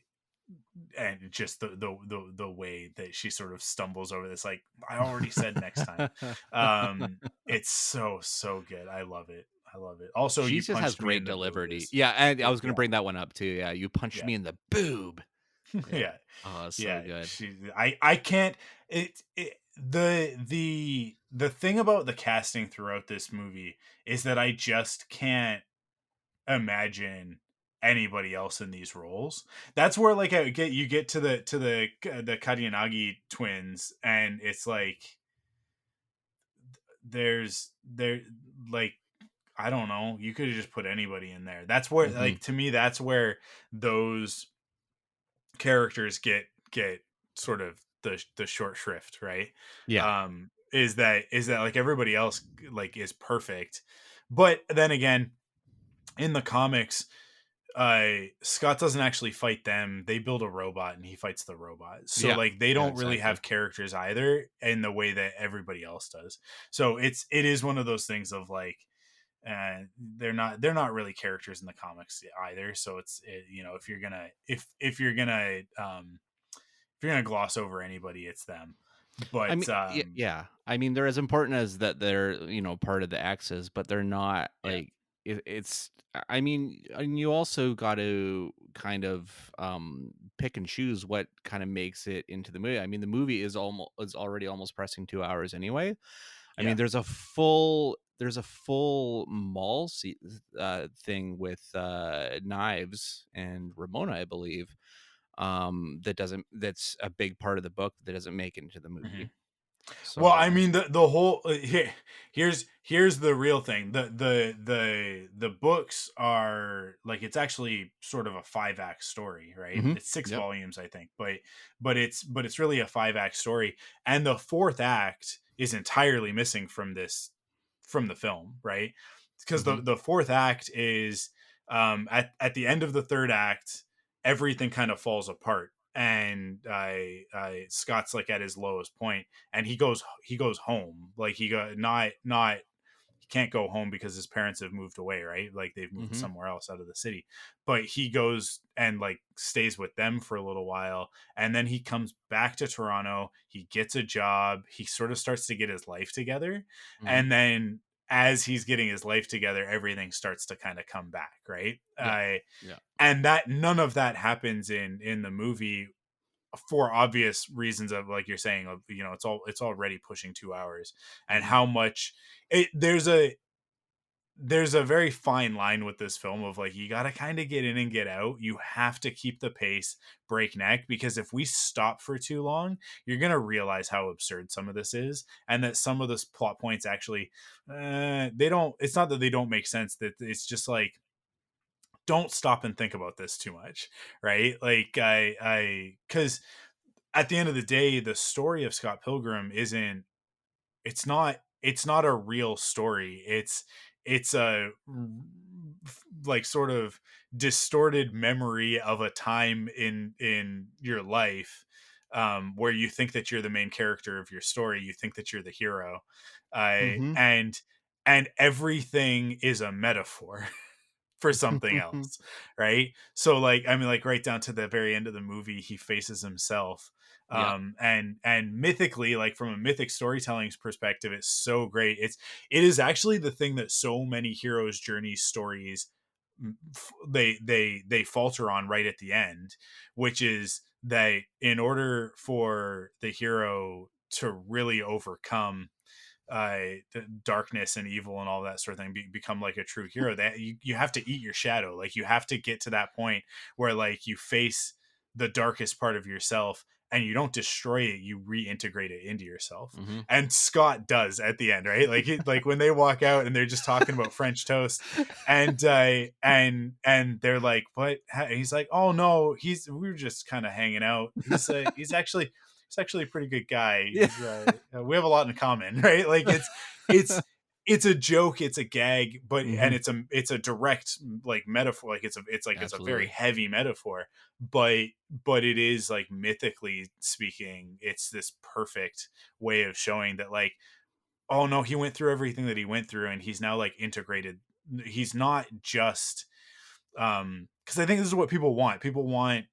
and just the way that she sort of stumbles over this, like, I already said next time. It's so good. I love it. I love it. Also, She you just has punched me great in the boob delivery. is Yeah, and I it, was gonna bring that one up too. Yeah, you punched yeah, me in the boob. Yeah. yeah, Oh, it's so yeah. good. I can't. The thing about the casting throughout this movie is that I just can't imagine anybody else in these roles. That's where like you get to the Kariyanagi twins, and it's like there like, I don't know, you could have just put anybody in there. That's where, Hmm. like, to me, that's where those characters get sort of the short shrift, right? Yeah. Is that like everybody else like is perfect, but then again, in the comics, Scott doesn't actually fight them. They build a robot and he fights the robot. So Yeah. like they Yeah, don't really exactly. have characters either in the way that everybody else does. So it is one of those things of like, they're not really characters in the comics either. So if you're gonna if you're gonna gloss over anybody, it's them. I But mean, yeah. I mean, they're as important as that they're, part of the X's, but they're not yeah. like it's I mean, and you also got to kind of pick and choose what kind of makes it into the movie. I mean, the movie is already almost pressing 2 hours anyway. I Yeah. mean, there's a full mall thing with Knives and Ramona, I believe. That's a big part of the book that doesn't make it into the Mhm. movie. Well, So, I mean, the whole here's the real thing. The books are like, it's actually sort of a 5-act story, right? mhm, It's six yep, volumes, I think, but it's really a 5-act story, and the fourth act is entirely missing from the film, right? Because mhm, the fourth act is, at the end of the third act, everything kind of falls apart, and I Scott's like at his lowest point, and he goes home, like he got not he can't go home because his parents have moved away, right? Like they've moved mhm, somewhere else out of the city. But he goes and like stays with them for a little while, and then he comes back to Toronto. He gets a job. He sort of starts to get his life together, mhm, and then as he's getting his life together, everything starts to kind of come back, right? yeah, yeah, And that none of that happens in the movie, for obvious reasons of, like you're saying, of, it's already pushing 2 hours, and mhm, how much there's a very fine line with this film of like, you got to kind of get in and get out. You have to keep the pace breakneck, because if we stop for too long, you're going to realize how absurd some of this is, and that some of this plot points actually, they don't, it's not that they don't make sense, that it's just like, don't stop and think about this too much, right? Like, because at the end of the day, the story of Scott Pilgrim isn't, it's not a real story. It's a like sort of distorted memory of a time in your life, where you think that you're the main character of your story. You think that you're the hero, uh, mhm. and and everything is a metaphor for something else, right? So like, I mean, like right down to the very end of the movie, he faces himself. Yep, And mythically, like from a mythic storytelling perspective, it's so great. It is actually the thing that so many heroes' journey stories, they falter on right at the end, which is that in order for the hero to really overcome the darkness and evil and all that sort of thing, become like a true hero, that you have to eat your shadow. Like, you have to get to that point where like you face the darkest part of yourself, and you don't destroy it, you reintegrate it into yourself. Mm-hmm. And Scott does at the end, right? Like when they walk out and they're just talking about French toast, and they're like, "What?" He's like, "Oh no, we were just kind of hanging out. He's actually a pretty good guy. Yeah. We have a lot in common," right? Like it's a joke, it's a gag, but Mm-hmm. and it's a direct like metaphor, like it's a very Absolutely. heavy metaphor, but it is like mythically speaking, it's this perfect way of showing that like, oh no, he went through everything that he went through and he's now like integrated. He's not just because I think this is what people want. People want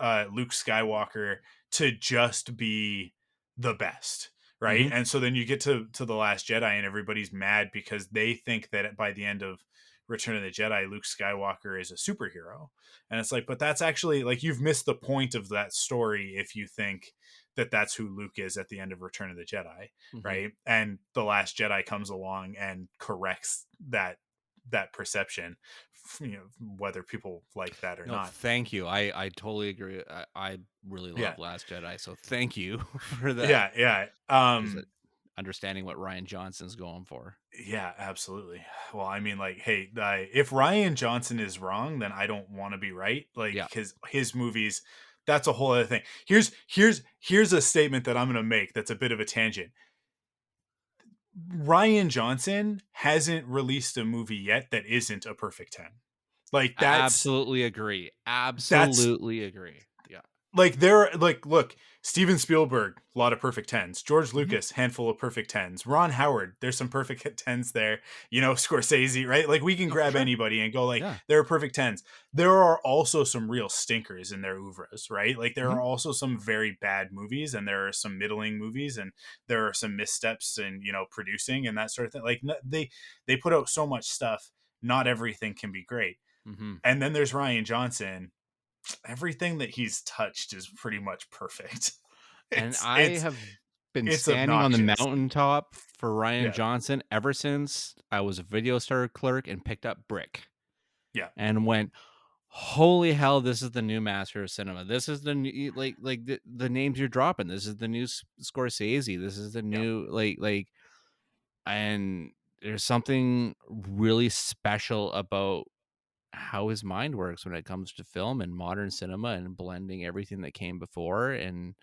Luke Skywalker to just be the best, right? Mm-hmm. And so then you get to the Last Jedi, and everybody's mad because they think that by the end of Return of the Jedi, Luke Skywalker is a superhero, and it's like, but that's actually like you've missed the point of that story if you think that that's who Luke is at the end of Return of the Jedi, Mm-hmm. right? And the Last Jedi comes along and corrects that perception, whether people like that or No, not. thank you. I totally agree. I really Yeah, love Last Jedi, so thank you for that. yeah, yeah. Is it understanding what Ryan Johnson's going for? Yeah, absolutely. Well, I mean, like, hey, if Ryan Johnson is wrong, then I don't want to be right. Like, Yeah, because his movies, that's a whole other thing. Here's a statement that I'm gonna make. That's a bit of a tangent. Ryan Johnson hasn't released a movie yet that isn't a perfect 10. Like absolutely agree. that's Absolutely agree. Yeah. like there like look, Steven Spielberg, a lot of perfect tens. George Hmm. Lucas, handful of perfect tens. Ron Howard, there's some perfect tens there. Scorsese, right? Like we can No, for grab sure. anybody and go like Yeah. there are perfect tens. There are also some real stinkers in their oeuvres, right? Like there Hmm. are also some very bad movies, and there are some middling movies, and there are some missteps in producing and that sort of thing. Like they put out so much stuff. Not everything can be great. Hmm. And then there's Ryan Johnson. Everything that he's touched is pretty much perfect. And It's I it's have been it's standing on the obnoxious. mountaintop for Ryan Yeah. Johnson ever since I was a video store clerk and picked up Brick Yeah. and went, holy hell, this is the new master of cinema. This is the new, like the names you're dropping. This is the new Scorsese. This is the Yeah. new and there's something really special about how his mind works when it comes to film and modern cinema and blending everything that came before and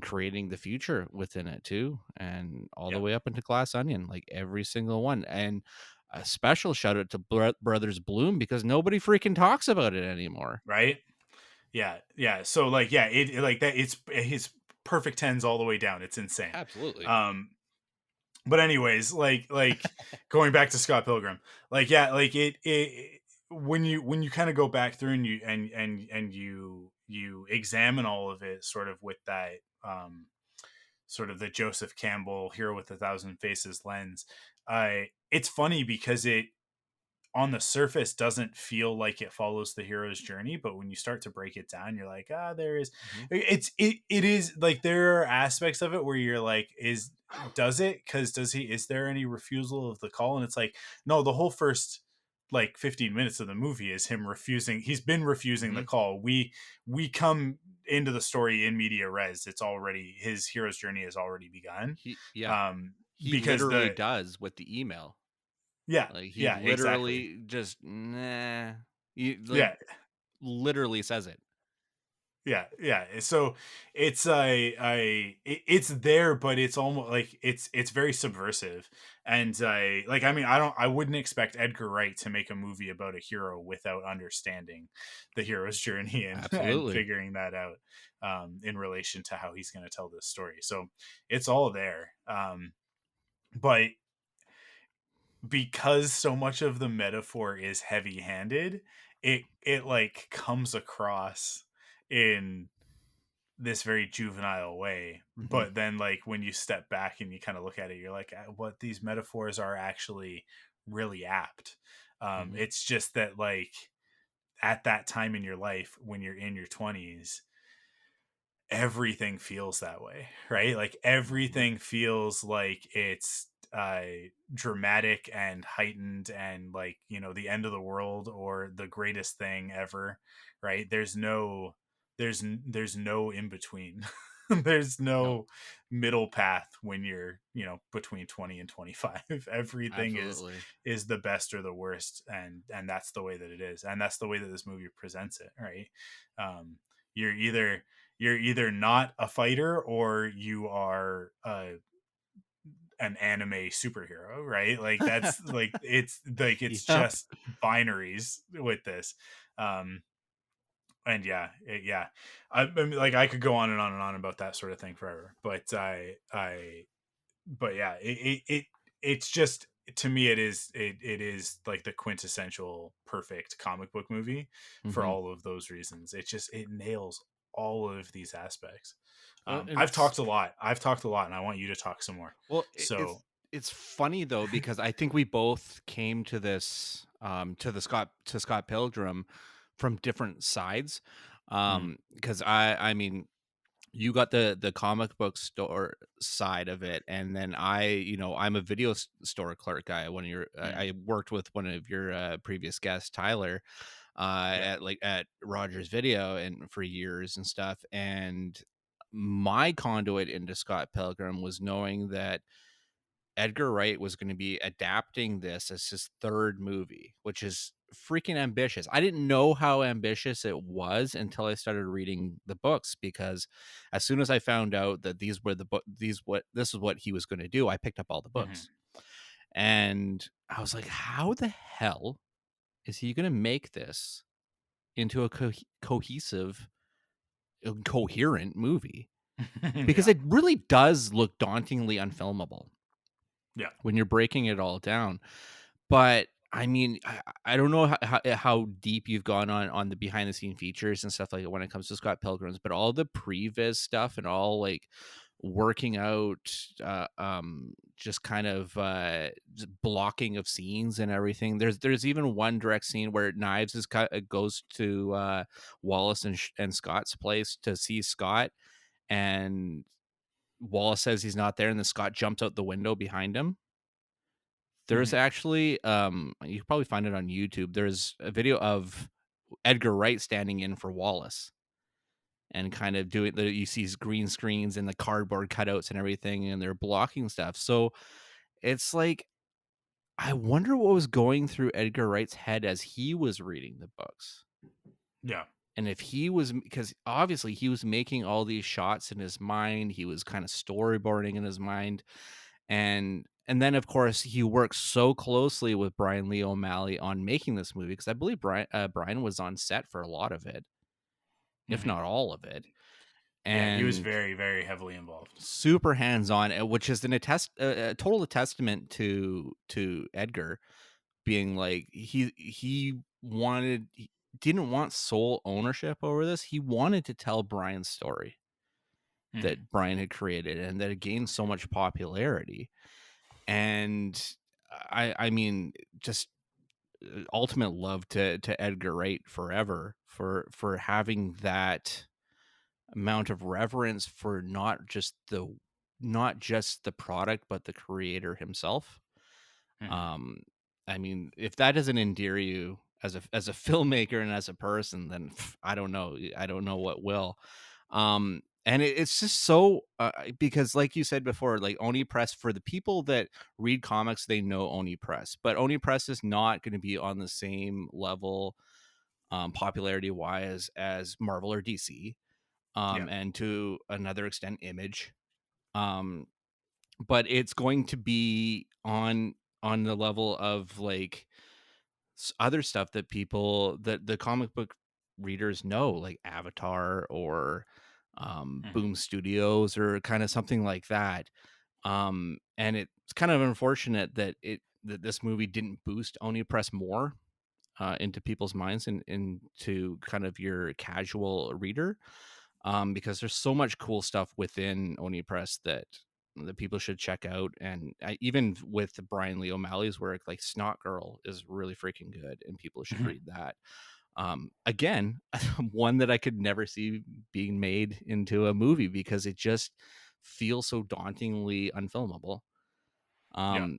creating the future within it too, and all the Yeah. way up into Glass Onion, like every single one. And a special shout out to Brothers Bloom because nobody freaking talks about it anymore. Right? Yeah. Yeah. So like yeah, it like that it's his perfect tens all the way down. It's insane. Absolutely. Um but anyways, like going back to Scott Pilgrim. Like yeah, like it when you kind of go back through and you examine all of it sort of with that sort of the Joseph Campbell Hero with a Thousand Faces lens. It's funny because it on the surface doesn't feel like it follows the hero's journey, but when you start to break it down, you're like, there is Mhm. it is like there are aspects of it where you're like, does it? Because is there any refusal of the call? And it's like, no, the whole first like 15 minutes of the movie is him refusing. He's been refusing the Mhm. call. We come into the story in media res. It's already his hero's journey has already begun. Yeah, Um, he because literally the does with the email. yeah, Like he yeah, exactly. literally just nah. He like Yeah, literally says it. yeah, yeah. So it's there, but it's almost like it's very subversive. And I mean I wouldn't expect Edgar Wright to make a movie about a hero without understanding the hero's journey and Absolutely. figuring that out in relation to how he's going to tell this story. So it's all there. But because so much of the metaphor is heavy-handed, it like comes across in this very juvenile way. Mhm. But then like when you step back and you kind of look at it, you're like, what these metaphors are actually really apt. Mhm. It's just that like at that time in your life when you're in your 20s, everything feels that way, right? Like Mhm. everything feels like it's dramatic and heightened and like the end of the world or the greatest thing ever, right? there's no in between. There's No, no middle path when you're, between 20 and 25. Everything absolutely. is the best or the worst, and that's the way that it is, and that's the way that this movie presents it, right? um you're either not a fighter, or you are an anime superhero, right? Like, that's like, it's Yep. just binaries with this. um and yeah, yeah, I mean, like, I could go on and on and on about that sort of thing forever, but but yeah, it's just, to me, it is like the quintessential perfect comic book movie for Hmm. all of those reasons. It nails all of these aspects. Well, and I've talked a lot. And I want you to talk some more. well, So, it's funny though, because I think we both came to this to Scott Pilgrim from different sides. mhm, Because I mean, you got the comic book store side of it, and then I'm a video store clerk guy. One of your mhm, I worked with one of your previous guests, Tyler, yeah, at Rogers Video and for years and stuff. And my conduit into Scott Pilgrim was knowing that Edgar Wright was going to be adapting this as his third movie, which is freaking ambitious. I didn't know how ambitious it was until I started reading the books, because as soon as I found out that these were the book this is what he was going to do, I picked up all the mhm, books. And I was like, how the hell is he going to make this into a cohesive, coherent movie? Because yeah, it really does look dauntingly unfilmable yeah, when you're breaking it all down. But I mean, I don't know how deep you've gone on the behind the scene features and stuff like that when it comes to Scott Pilgrim's, but all the previs stuff and all like working out, just kind of just blocking of scenes and everything. There's even one direct scene where Knives goes to Wallace and Scott's place to see Scott, and Wallace says he's not there, and then Scott jumps out the window behind him. There's mhm, actually, you can probably find it on YouTube. There's a video of Edgar Wright standing in for Wallace and kind of doing you see his green screens and the cardboard cutouts and everything, and they're blocking stuff. So it's like, I wonder what was going through Edgar Wright's head as he was reading the books. yeah, And if he was, because obviously he was making all these shots in his mind, he was kind of storyboarding in his mind. And then of course he works so closely with Brian Lee O'Malley on making this movie, because I believe Brian was on set for a lot of it, if mhm, not all of it, yeah. He was and very, very heavily involved. super hands on, which is a total testament to Edgar, being like he didn't want sole ownership over this. He wanted to tell Brian's story Mhm, that Brian had created and that it gained so much popularity. And I mean, just ultimate love to Edgar Wright forever for having that amount of reverence for not just the product, but the creator himself. mhm, um I mean, if that doesn't endear you as a filmmaker and as a person, then I don't know what will. And it's just so because like you said before, like Oni Press, for the people that read comics, they know Oni Press, but Oni Press is not going to be on the same level, popularity wise, as Marvel or DC, yeah, and to another extent Image. um but it's going to be on the level of like other stuff that the comic book readers know, like Avatar or mhm, Boom Studios or kind of something like that. And it's kind of unfortunate that this movie didn't boost Oni Press more into people's minds and into kind of your casual reader, because there's so much cool stuff within Oni Press that people should check out. And even with Brian Lee O'Malley's work, like Snot Girl is really freaking good, and people should mhm, read that. Again, one that I could never see being made into a movie because it just feels so dauntingly unfilmable. yeah, Um,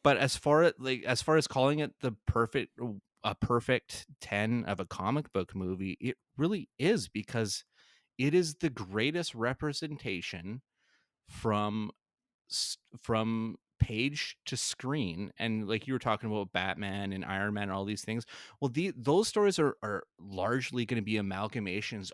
but as far as calling it the perfect a perfect 10 of a comic book movie, it really is, because it is the greatest representation from from page to screen. And like you were talking about Batman and Iron Man and all these things, well, those stories are largely going to be amalgamations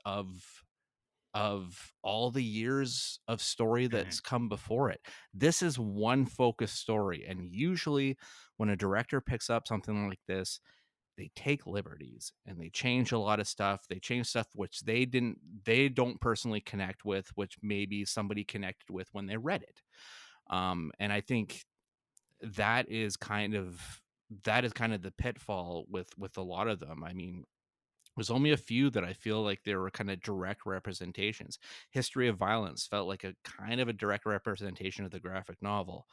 of all the years of story Mhm. that's come before it. This is one focused story, and usually when a director picks up something like this, they take liberties and they change a lot of stuff. They change stuff which they don't personally connect with, which maybe somebody connected with when they read it. And I think that is kind of the pitfall with a lot of them. I mean, there's only a few that I feel like they were kind of direct representations. History of Violence felt like a kind of a direct representation of the graphic novel.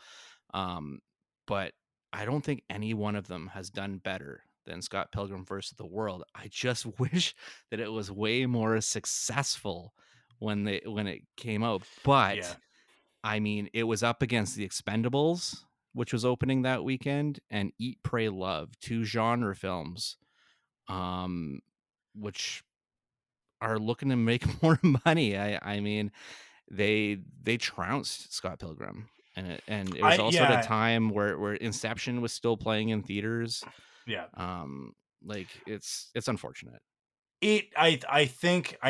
Um, but I don't think any one of them has done better than Scott Pilgrim versus the World. I just wish that it was way more successful when it came out. Yeah. But I mean, it was up against The Expendables, which was opening that weekend, and Eat, Pray, Love, two genre films, um, which are looking to make more money. I mean, they trounced Scott Pilgrim, and it was also at a Yeah. time where Inception was still playing in theaters. Yeah. Um, like it's unfortunate. I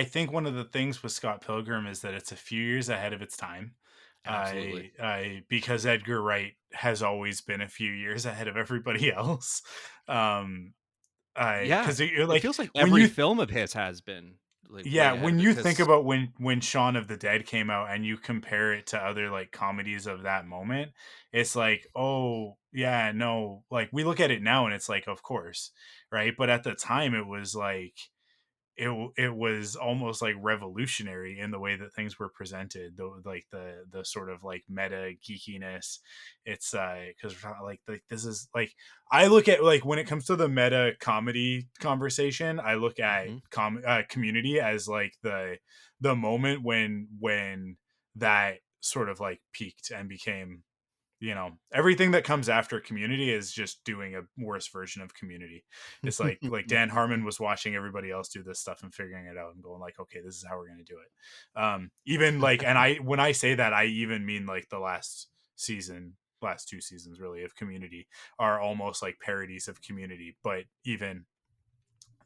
think one of the things with Scott Pilgrim is that it's a few years ahead of its time. Absolutely. I because Edgar Wright has always been a few years ahead of everybody else. Um, I Yeah, because you're it like feels like when every you film of his has been like yeah, way ahead when of it you think because about when Shaun of the Dead came out and you compare it to other like comedies of that moment, it's like, oh yeah, no, like we look at it now and it's like, of course, right? But at the time, it was like it was almost like revolutionary in the way that things were presented, though, like the sort of like meta geekiness. It's because like this is like I look at like when it comes to the meta comedy conversation, I look at Mhm. Community as like the moment when that sort of like peaked and became, everything that comes after Community is just doing a worse version of Community. It's like Dan Harmon was watching everybody else do this stuff and figuring it out and going like, okay, this is how we're going to do it. Even like, and I when I say that, I even mean like the last two seasons really of Community are almost like parodies of Community. But even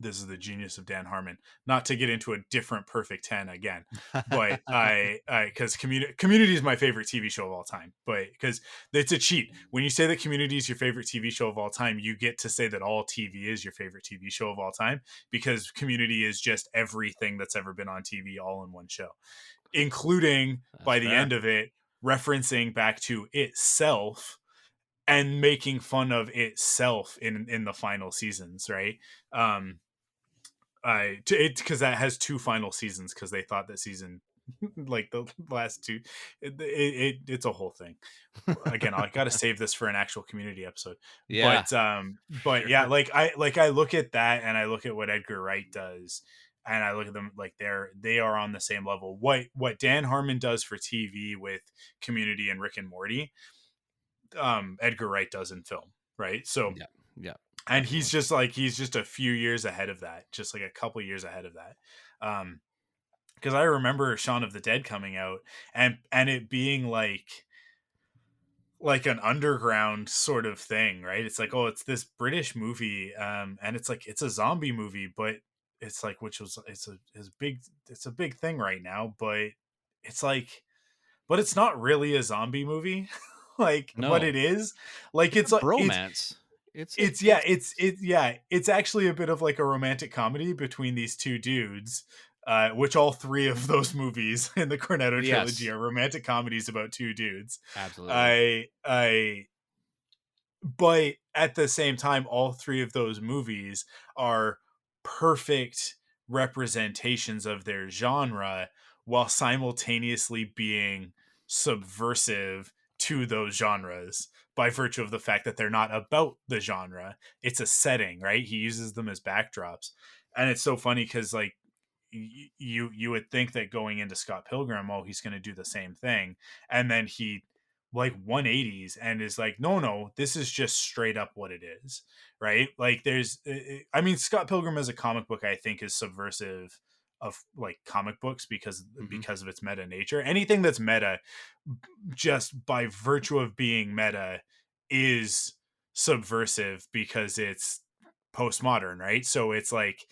this is the genius of Dan Harmon. Not to get into a different Perfect 10 again, but because Community is my favorite TV show of all time. But because it's a cheat when you say that Community is your favorite TV show of all time, you get to say that all TV is your favorite TV show of all time, because Community is just everything that's ever been on TV all in one show, including That's by the fair. end of it referencing back to itself and making fun of itself in the final seasons, right? um because that has two final seasons, because they thought that season like the last two, it's a whole thing. Again, I got to save this for an actual Community episode. Yeah, for But yeah, sure. I look at that and I look at what Edgar Wright does, and I look at them like they are on the same level. What Dan Harmon does for TV with Community and Rick and Morty, Edgar Wright does in film, right? So, Yeah, yeah, and definitely. he's just a few years ahead of that, just like a couple years ahead of that. Because I remember Shaun of the Dead coming out and it being like an underground sort of thing, right? It's like, oh, it's this British movie, and it's like it's a zombie movie, but it's like, which was it's a big thing right now, but it's like, but it's not really a zombie movie. Like, but No, it is like it's a it's like bromance. it's actually a bit of like a romantic comedy between these two dudes, which all three of those movies in the Cornetto trilogy Yes, are romantic comedies about two dudes. absolutely. I But at the same time, all three of those movies are perfect representations of their genre while simultaneously being subversive to those genres by virtue of the fact that they're not about the genre. It's a setting, right? He uses them as backdrops. And it's so funny because like you would think that going into Scott Pilgrim, oh, he's going to do the same thing, and then he like 180s and is like, no, this is just straight up what it is, right? Like there's I mean, Scott Pilgrim as a comic book I think is subversive of like comic books Hmm. because of its meta nature. Anything that's meta, just by virtue of being meta, is subversive because it's postmodern, right? So it's like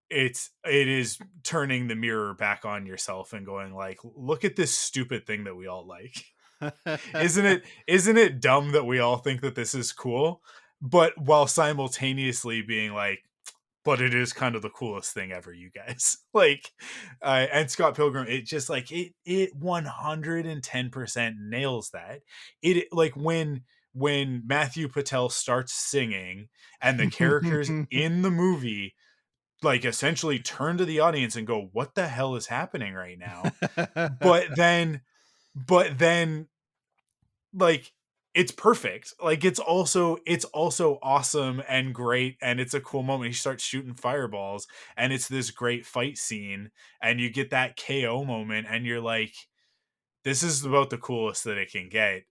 it is turning the mirror back on yourself and going like, look at this stupid thing that we all like. Isn't it dumb that we all think that this is cool, but while simultaneously being like, but it is kind of the coolest thing ever, you guys. Like, and Scott Pilgrim, it just like it 110% nails that. It like when Matthew Patel starts singing and the characters in the movie like essentially turn to the audience and go, what the hell is happening right now? But then like it's perfect. Like it's also awesome and great and it's a cool moment. He starts shooting fireballs and it's this great fight scene and you get that KO moment and you're like, this is about the coolest that it can get.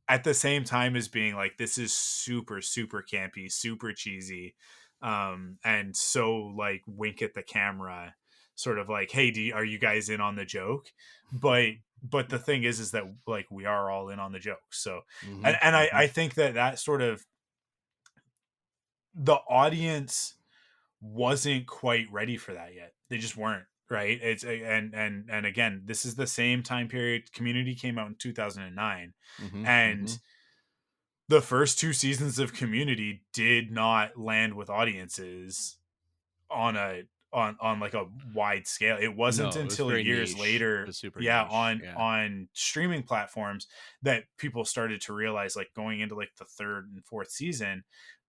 At the same time as being like, this is super super campy, super cheesy, and so like wink at the camera, sort of like, hey, are you guys in on the joke? But the thing is that like we are all in on the joke. So Hmm. and I, Hmm. I think that sort of the audience wasn't quite ready for that yet. They just weren't, right? It's and again, this is the same time period. Community came out in 2009, Hmm. Hmm. and the first two seasons of Community did not land with audiences on a on like a wide scale. It wasn't No, it was until very years niche. It later, was super yeah, niche. on Yeah. on streaming platforms, that people started to realize, like going into like the third and fourth season,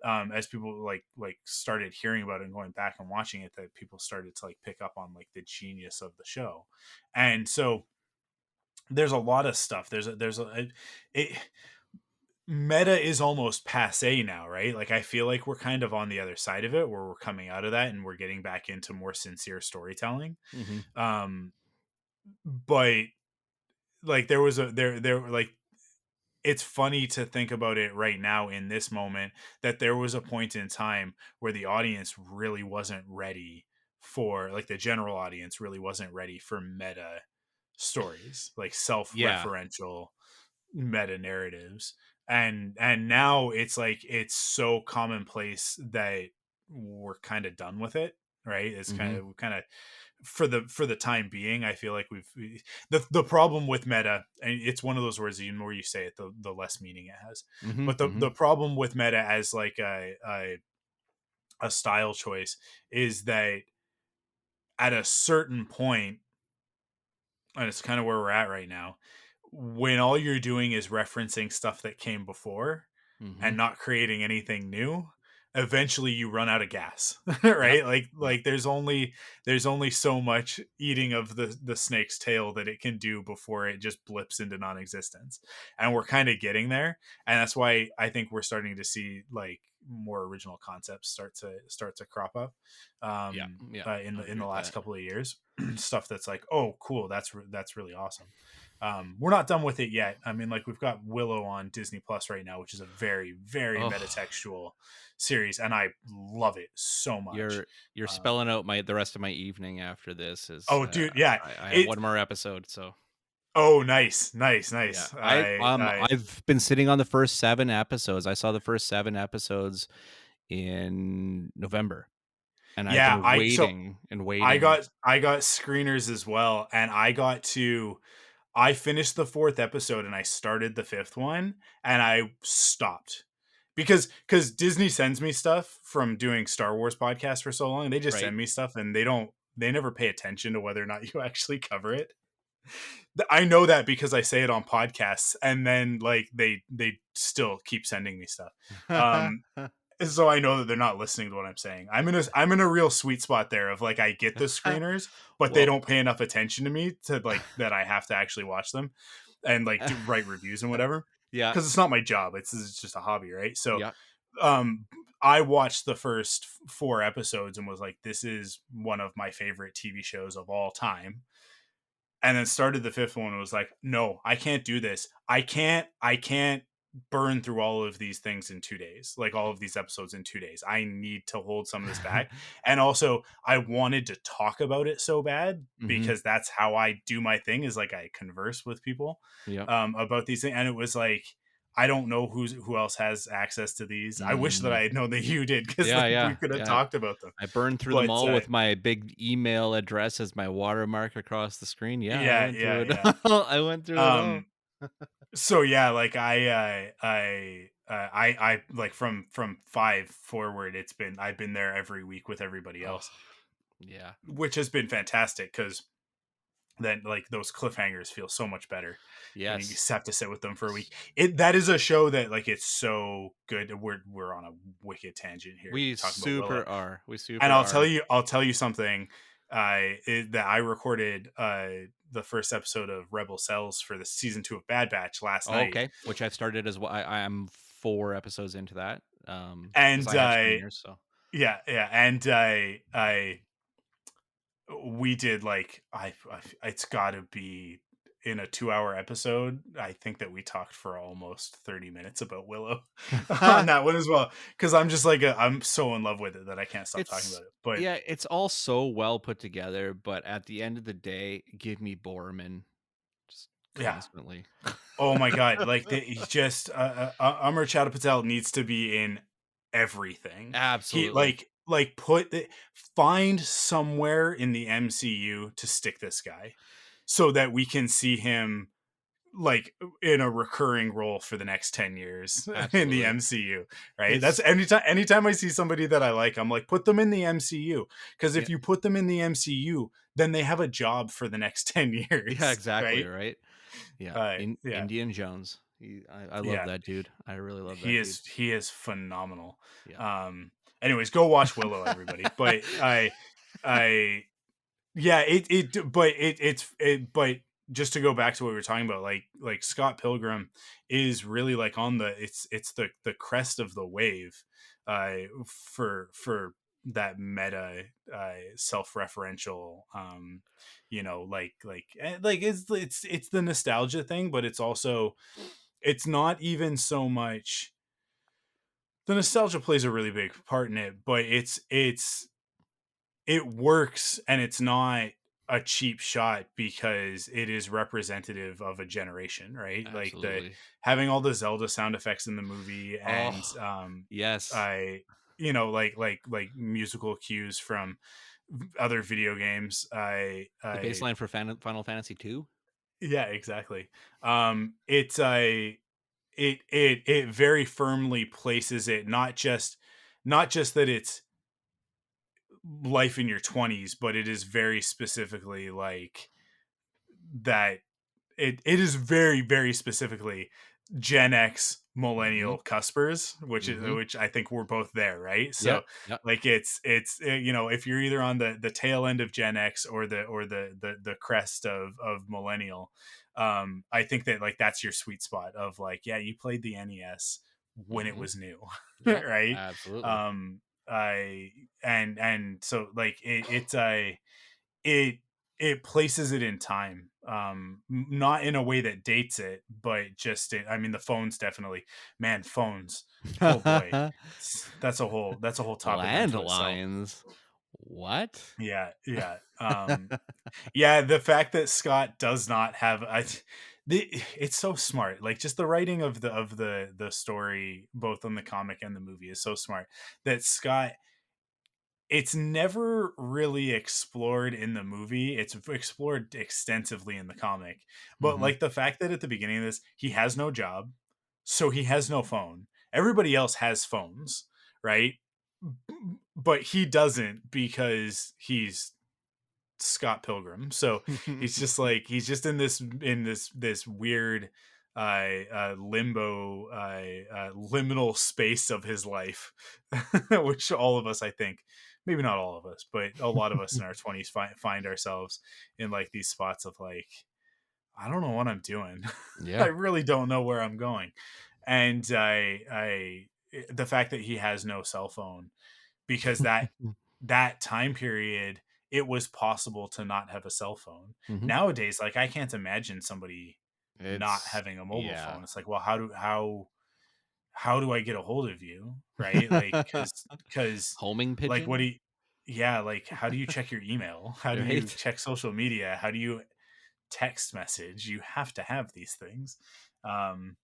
as people like started hearing about it and going back and watching it, that people started to like pick up on like the genius of the show. And so there's a lot of stuff. It, meta is almost passe now, right? Like I feel like we're kind of on the other side of it, where we're coming out of that and we're getting back into more sincere storytelling. Hmm. um but like there like, it's funny to think about it right now in this moment, that there was a point in time where the audience really wasn't ready for, like the general audience really wasn't ready for meta stories, like Yeah. self-referential meta narratives. And now it's like it's so commonplace that we're kind of done with it, right? It's Hmm. kind of for the time being. I feel like the problem with meta, and it's one of those words that the more you say it, the less meaning it has. Hmm. But the Hmm. problem with meta as like a style choice is that at a certain point, and it's kind of where we're at right now, when all you're doing is referencing stuff that came before Hmm. and not creating anything new, eventually you run out of gas. Yep. Right? Like Yep. there's only so much eating of the snake's tail that it can do before it just blips into non-existence. And we're kind of getting there, and that's why I think we're starting to see like more original concepts start to crop up, Yeah. Yeah. in I the agree with last that. couple of years. Stuff that's like, oh cool, that's really awesome. We're not done with it yet. I mean, like we've got Willow on Disney Plus right now, which is a very, very Oh, metatextual series, and I love it so much. you're Um, spelling out the rest of my evening after this. Is oh, dude, yeah, I have it. one more episode, so Oh, nice, nice, yeah. nice. I've been sitting on the first 7 episodes. I saw the first 7 episodes in November, and I've Yeah, been waiting and I waiting. got screeners as well, and I finished the fourth episode and I started the fifth one and I stopped because Disney sends me stuff from doing Star Wars podcasts for so long. They just Right. send me stuff and they never pay attention to whether or not you actually cover it. I know that because I say it on podcasts, and then like they still keep sending me stuff. Um, so I know that they're not listening to what I'm saying. I'm in a real sweet spot there of like I get the screeners, but they Well, don't pay enough attention to me to like that I have to actually watch them and like write reviews and whatever, yeah, because it's not my job. It's just a hobby, right? So yeah. um I watched the first four episodes and was like, this is one of my favorite TV shows of all time. and then started the fifth one and was like, no, I can't do this. I can't burn through all of these things in 2 days, like all of these episodes in 2 days. I need to hold some of this back. And also I wanted to talk about it so bad Mm-hmm. because that's how I do my thing, is like I converse with people Yep. about these things. And it was like, I don't know who else has access to these. I wish that Mm. I had known that you did, because Yeah, like yeah, we could have yeah. talked about them. I burned through them But all with my big email address as my watermark across the screen. Yeah, I yeah, went through yeah, it yeah. all. I went through it all. So yeah, like I like from 5 forward, I've been there every week with everybody Oh, else, yeah. which has been fantastic, because then like those cliffhangers feel so much better when you Yes. just have to sit with them for a week. That is a show that, like, it's so good. We're on a wicked tangent here We talking about Willow. super are. We And super are. I'll tell you something. That I recorded the first episode of Rebel Cells for the season 2 of Bad Batch last Oh, night, okay, which I've started as well. I'm 4 episodes into that, because and I have screeners, so yeah, yeah, and I we did like it's got to be in a 2-hour episode. I think that we talked for almost 30 minutes about Willow on that one as well, because I'm just like I'm so in love with it that I can't stop talking it's about it. But yeah, it's all so well put together, but at the end of the day, give me Borman just yeah, constantly. oh my god, like he's just Amar Chowda Patel needs to be in everything. He Absolutely. put find somewhere in the MCU to stick this guy, so that we can see him like in a recurring role for the next 10 years in the Absolutely. MCU, right? That's His anytime I see somebody that I like, I'm like, put them in the MCU, because Yeah, if you put them in the MCU, then they have a job for the next 10 yeah, years, exactly, right? right? Yeah, Yeah, Indian Jones. I love yeah. that dude. I really love that dude. He is phenomenal. Yeah. Um anyways, go watch Willow, everybody. But I yeah, but just to go back to what we were talking about, like Scott Pilgrim is really like on the it's the crest of the wave for that meta self-referential, it's the nostalgia thing, but it's also, it's not even so much the nostalgia plays a really big part in it, but it works, and it's not a cheap shot because it is representative of a generation, right? Like the Absolutely. having all the Zelda sound effects in the movie, Oh, and yes. I like musical cues from other video games. The I baseline for Final Fantasy 2? Yeah, exactly. It's a it very firmly places it, not just that it's life in your 20s, but it is very specifically like that. It is very, very specifically Gen X Mhm. millennial cuspers, Mhm. which I think we're both there, right? So Yep. Yep. like if you're either on the tail end of Gen X or the crest of millennial, I think that like that's your sweet spot of like, yeah, you played the NES when it Mhm. was new, Yep. right? Absolutely. um I and so like it's a it it places it in time, not in a way that dates it, but I mean, the phones definitely, man, phones, oh boy, that's a whole topic unto itself. Landlines. What? Yeah, yeah. Yeah, the fact that Scott does not have it's so smart. Like, just the writing of the story, both on the comic and the movie, is so smart that Scott, it's never really explored in the movie. It's explored extensively in the comic. But Mhm. like the fact that at the beginning of this, he has no job, so he has no phone. Everybody else has phones, right? But he doesn't, because he's Scott Pilgrim. So he's just like, he's just in this weird limbo, liminal space of his life, which all of us, I think, maybe not all of us, but a lot of us in our 20s find ourselves in like these spots of like, I don't know what I'm doing. I Yeah. really don't know where I'm going. And the fact that he has no cell phone, because that time period it was possible to not have a cell phone. Mhm. Nowadays, like, I can't imagine somebody not It's having a mobile yeah. phone. It's like, well, how do I get a hold of you? Right? Like, cause Homing like, what do pigeon, you, yeah, like, how do you check your email? How do you right? check social media? How do you text message? You have to have these things. Um,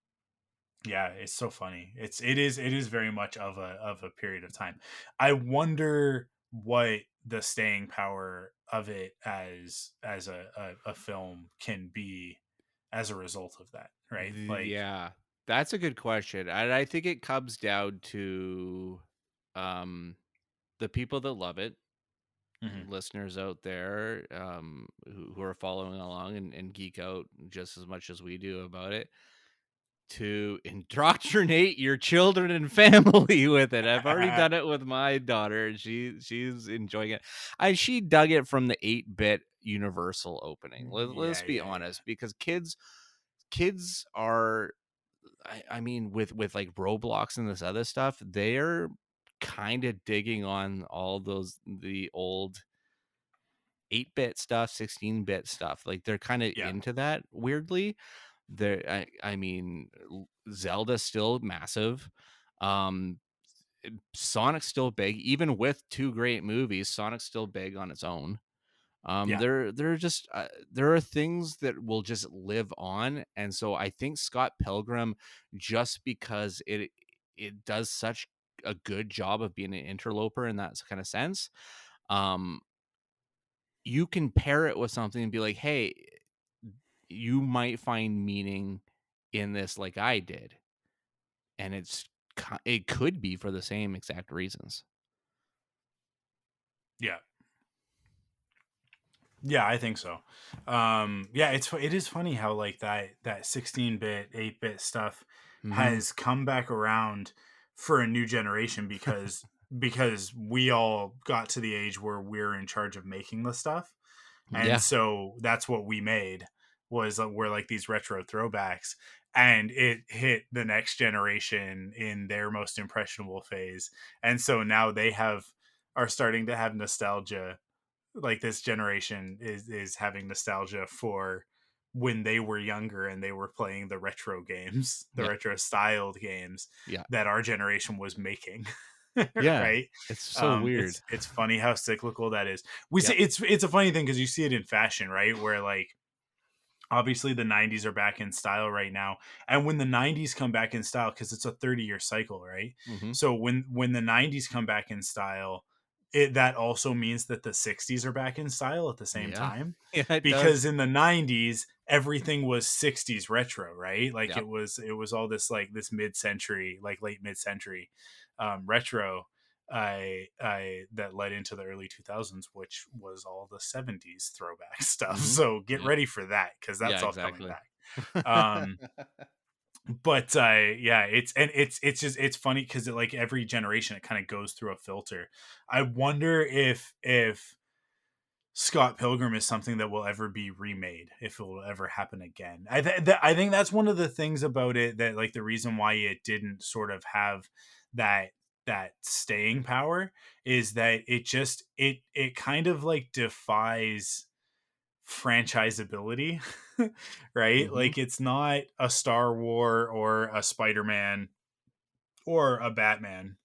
yeah, it's so funny. It is very much of a period of time. I wonder what the staying power of it as a film can be as a result of that, right? Like, Yeah, that's a good question, and I think it comes down to, um, the people that love it, mhm. listeners out there, who are following along and geek out just as much as we do about it, to indoctrinate your children and family with it. I've already done it with my daughter, and she's enjoying it. And she dug it from the 8-bit Universal opening. Let's Yeah, be yeah, yeah. honest, because kids are I mean, with like Roblox and this other stuff, they're kind of digging on all those the old 8-bit stuff, 16-bit stuff. Like they're kind of Yeah. into that weirdly. I mean, Zelda's still massive. Um Sonic's still big, even with two great movies. Sonic's still big on its own. Yeah. There are just there are things that will just live on, and so I think Scott Pilgrim, just because it does such a good job of being an interloper in that kind of sense, um, you can pair it with something and be like, hey, you might find meaning in this like I did, and it could be for the same exact reasons. Yeah. Yeah, I think so. Yeah, it is funny how like that 16-bit, 8-bit stuff Hmm. has come back around for a new generation because we all got to the age where we're in charge of making the stuff. And Yeah, so that's what we made was were like these retro throwbacks, and it hit the next generation in their most impressionable phase. And so now they have are starting to have nostalgia, like this generation is having nostalgia for when they were younger and they were playing the retro games, the yeah, retro styled games yeah, that our generation was making. yeah. Right. It's so weird. It's funny how cyclical that is. We say Yep. it's a funny thing because you see it in fashion, right, where like obviously the 90s are back in style right now, and when the 90s come back in style, because it's a 30-year cycle, right? Hmm. So when the 90s come back in style, that also means that the 60s are back in style at the same Yeah, time, yeah, it because does. in the 90s everything was 60s retro, right? Like Yep. it was all this like this mid-century, like late mid-century retro, I that led into the early 2000s, which was all the 70s throwback stuff. Hmm. So get Yeah. ready for that because Yeah, that's all coming exactly. back. Um, but yeah, it's just it's funny because like every generation it kind of goes through a filter. I wonder if Scott Pilgrim is something that will ever be remade, if it will ever happen again. I think that's one of the things about it, that like the reason why it didn't sort of have that that staying power is that it kind of like defies franchisability. Right? Hmm. Like it's not a Star War or a Spider-Man or a Batman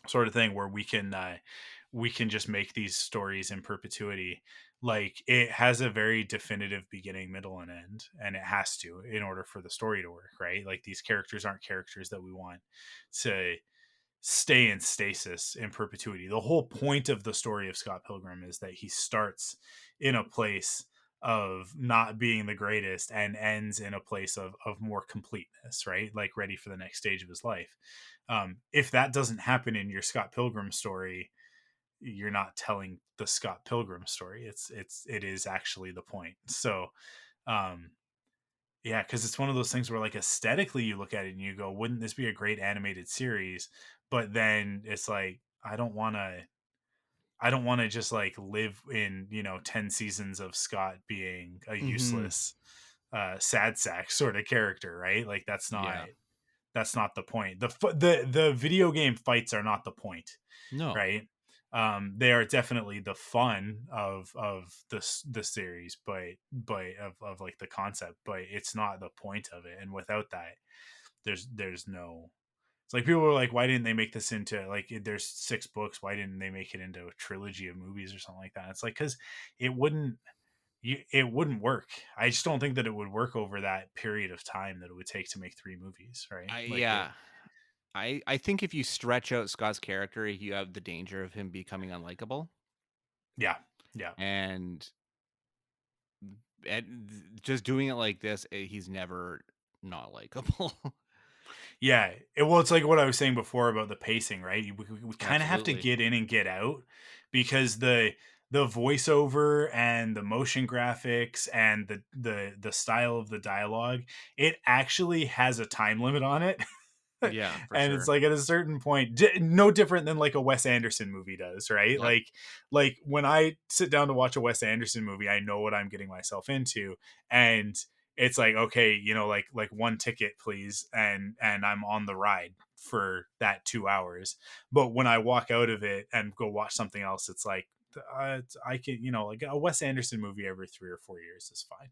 sort of thing where we can just make these stories in perpetuity. Like it has a very definitive beginning, middle, and end, and it has to in order for the story to work, right? Like these characters aren't characters that we want to stay in stasis in perpetuity. The whole point of the story of Scott Pilgrim is that he starts in a place of not being the greatest and ends in a place of more completeness, right? Like ready for the next stage of his life. If that doesn't happen in your Scott Pilgrim story, you're not telling the Scott Pilgrim story. It is actually the point. So, um, yeah, because it's one of those things where like aesthetically you look at it and you go, wouldn't this be a great animated series? But then it's like I don't want to just like live in, 10 seasons of Scott being a Hmm. useless sad sack sort of character, right? Like Yeah. that's not the point. The video game fights are not the point, No. right? They are definitely the fun of the series, but of like the concept, but it's not the point of it. And without that, there's no. It's like people were like, why didn't they make this into like? There's 6 books. Why didn't they make it into a trilogy of movies or something like that? It's like because it wouldn't. It wouldn't work. I just don't think that it would work over that period of time that it would take to make 3 movies, right? I Like it. yeah. I think if you stretch out Scott's character, you have the danger of him becoming unlikable. Yeah, yeah. And just doing it like this, he's never not likable. Yeah, well, it's like what I was saying before about the pacing, right? We kind of have to Absolutely. get in and get out because the voiceover and the motion graphics and the style of the dialogue, it actually has a time limit on it. Yeah, for And it's sure. like at a certain point, no different than like a Wes Anderson movie does, right? Yep. Like when I sit down to watch a Wes Anderson movie, I know what I'm getting myself into, and it's like, okay, like one ticket please, and I'm on the ride for that 2 hours. But when I walk out of it and go watch something else, it's like, I can, like a Wes Anderson movie every 3 or 4 years is fine.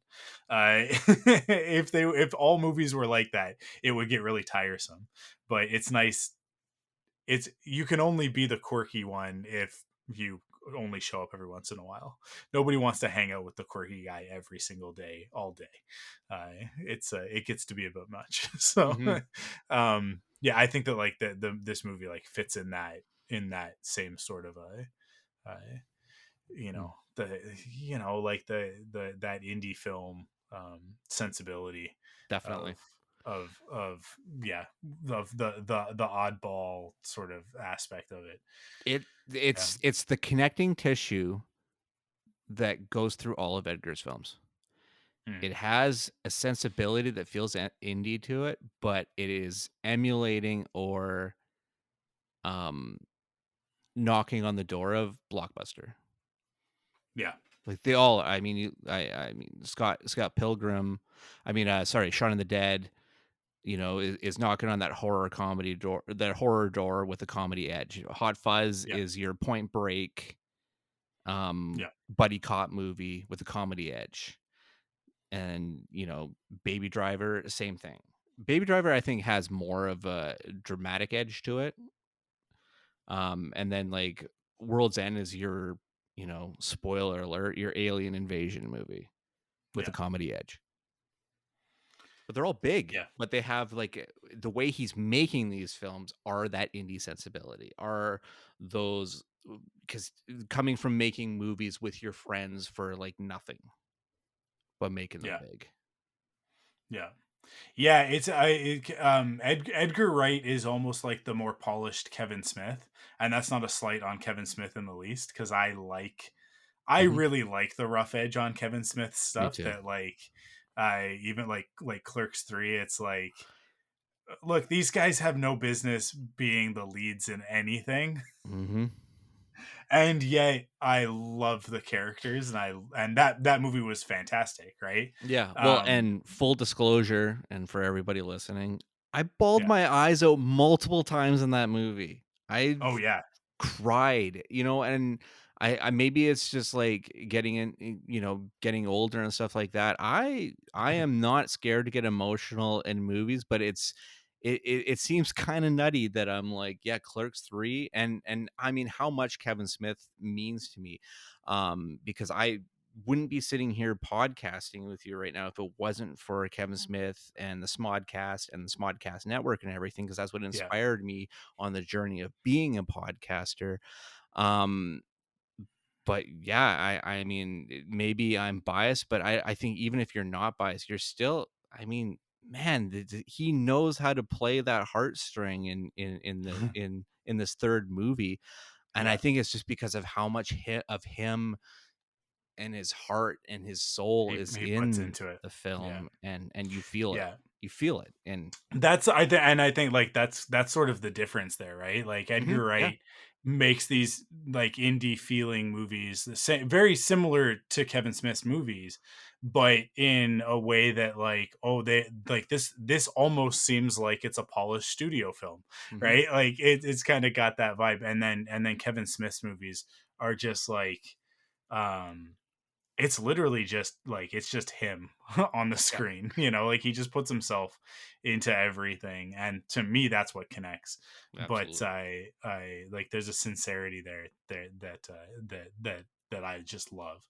If all movies were like that, it would get really tiresome. But it's nice. It's You can only be the quirky one if you only show up every once in a while. Nobody wants to hang out with the quirky guy every single day, all day. It gets to be a bit much. So, Hmm. yeah, I think that like this movie like fits in that same sort of uh, like the that indie film sensibility Definitely. of of yeah, of the oddball sort of aspect of it. It Yeah, it's the connecting tissue that goes through all of Edgar's films. mm, It has a sensibility that feels indie to it, but it is emulating or um knocking on the door of blockbuster. yeah, Like they all, I mean, I mean, Scott Pilgrim, sorry, Shaun of the Dead, is knocking on that horror comedy door, that horror door with a comedy edge. Hot Fuzz yeah, is your Point Break, yeah, buddy cop movie with a comedy edge, and Baby Driver, same thing. Baby Driver, I think, has more of a dramatic edge to it. And then like World's End is your, spoiler alert, your alien invasion movie with a yeah, comedy edge. But they're all big, yeah, but they have like the way he's making these films are that indie sensibility, are those because coming from making movies with your friends for like nothing, but making them yeah, big. yeah. Yeah, Edgar Wright is almost like the more polished Kevin Smith, and that's not a slight on Kevin Smith in the least because I Hmm. really like the rough edge on Kevin Smith Me stuff too. that like I even like Clerks 3. It's like, look, these guys have no business being the leads in anything, Hmm. and yet I love the characters, and that movie was fantastic, right? Yeah. Well, Um, and full disclosure, and for everybody listening, I bawled yeah. my eyes out multiple times in that movie. I Oh yeah. cried, and I maybe it's just like getting getting older and stuff like that. I am not scared to get emotional in movies, but it seems kind of nutty that I'm like, yeah, Clerks 3, and I mean how much Kevin Smith means to me, because I wouldn't be sitting here podcasting with you right now if it wasn't for Kevin Smith and the Smodcast and the Smodcast network and everything, because that's what Yeah. inspired me on the journey of being a podcaster. Um, but yeah, I mean, maybe I'm biased, but I think even if you're not biased, you're still, I mean, man, he knows how to play that heartstring in this third movie, and I Yeah. think it's just because of how much of him and his heart and his soul is He puts in into it. the Yeah. film, and you feel it. Yeah. You feel it, and I think like that's sort of the difference there, right? Like mhm, Edgar yeah, Wright makes these like indie feeling movies the same, very similar to Kevin Smith's movies, but in a way that like, oh, they like this almost seems like it's a polished studio film, Hmm. right? Like it's kind of got that vibe. And then Kevin Smith's movies are just like, um it's literally just like, it's just him on the Yeah, screen, like he just puts himself into everything, and to me that's what connects. But absolutely. I like, there's a sincerity there that I just love.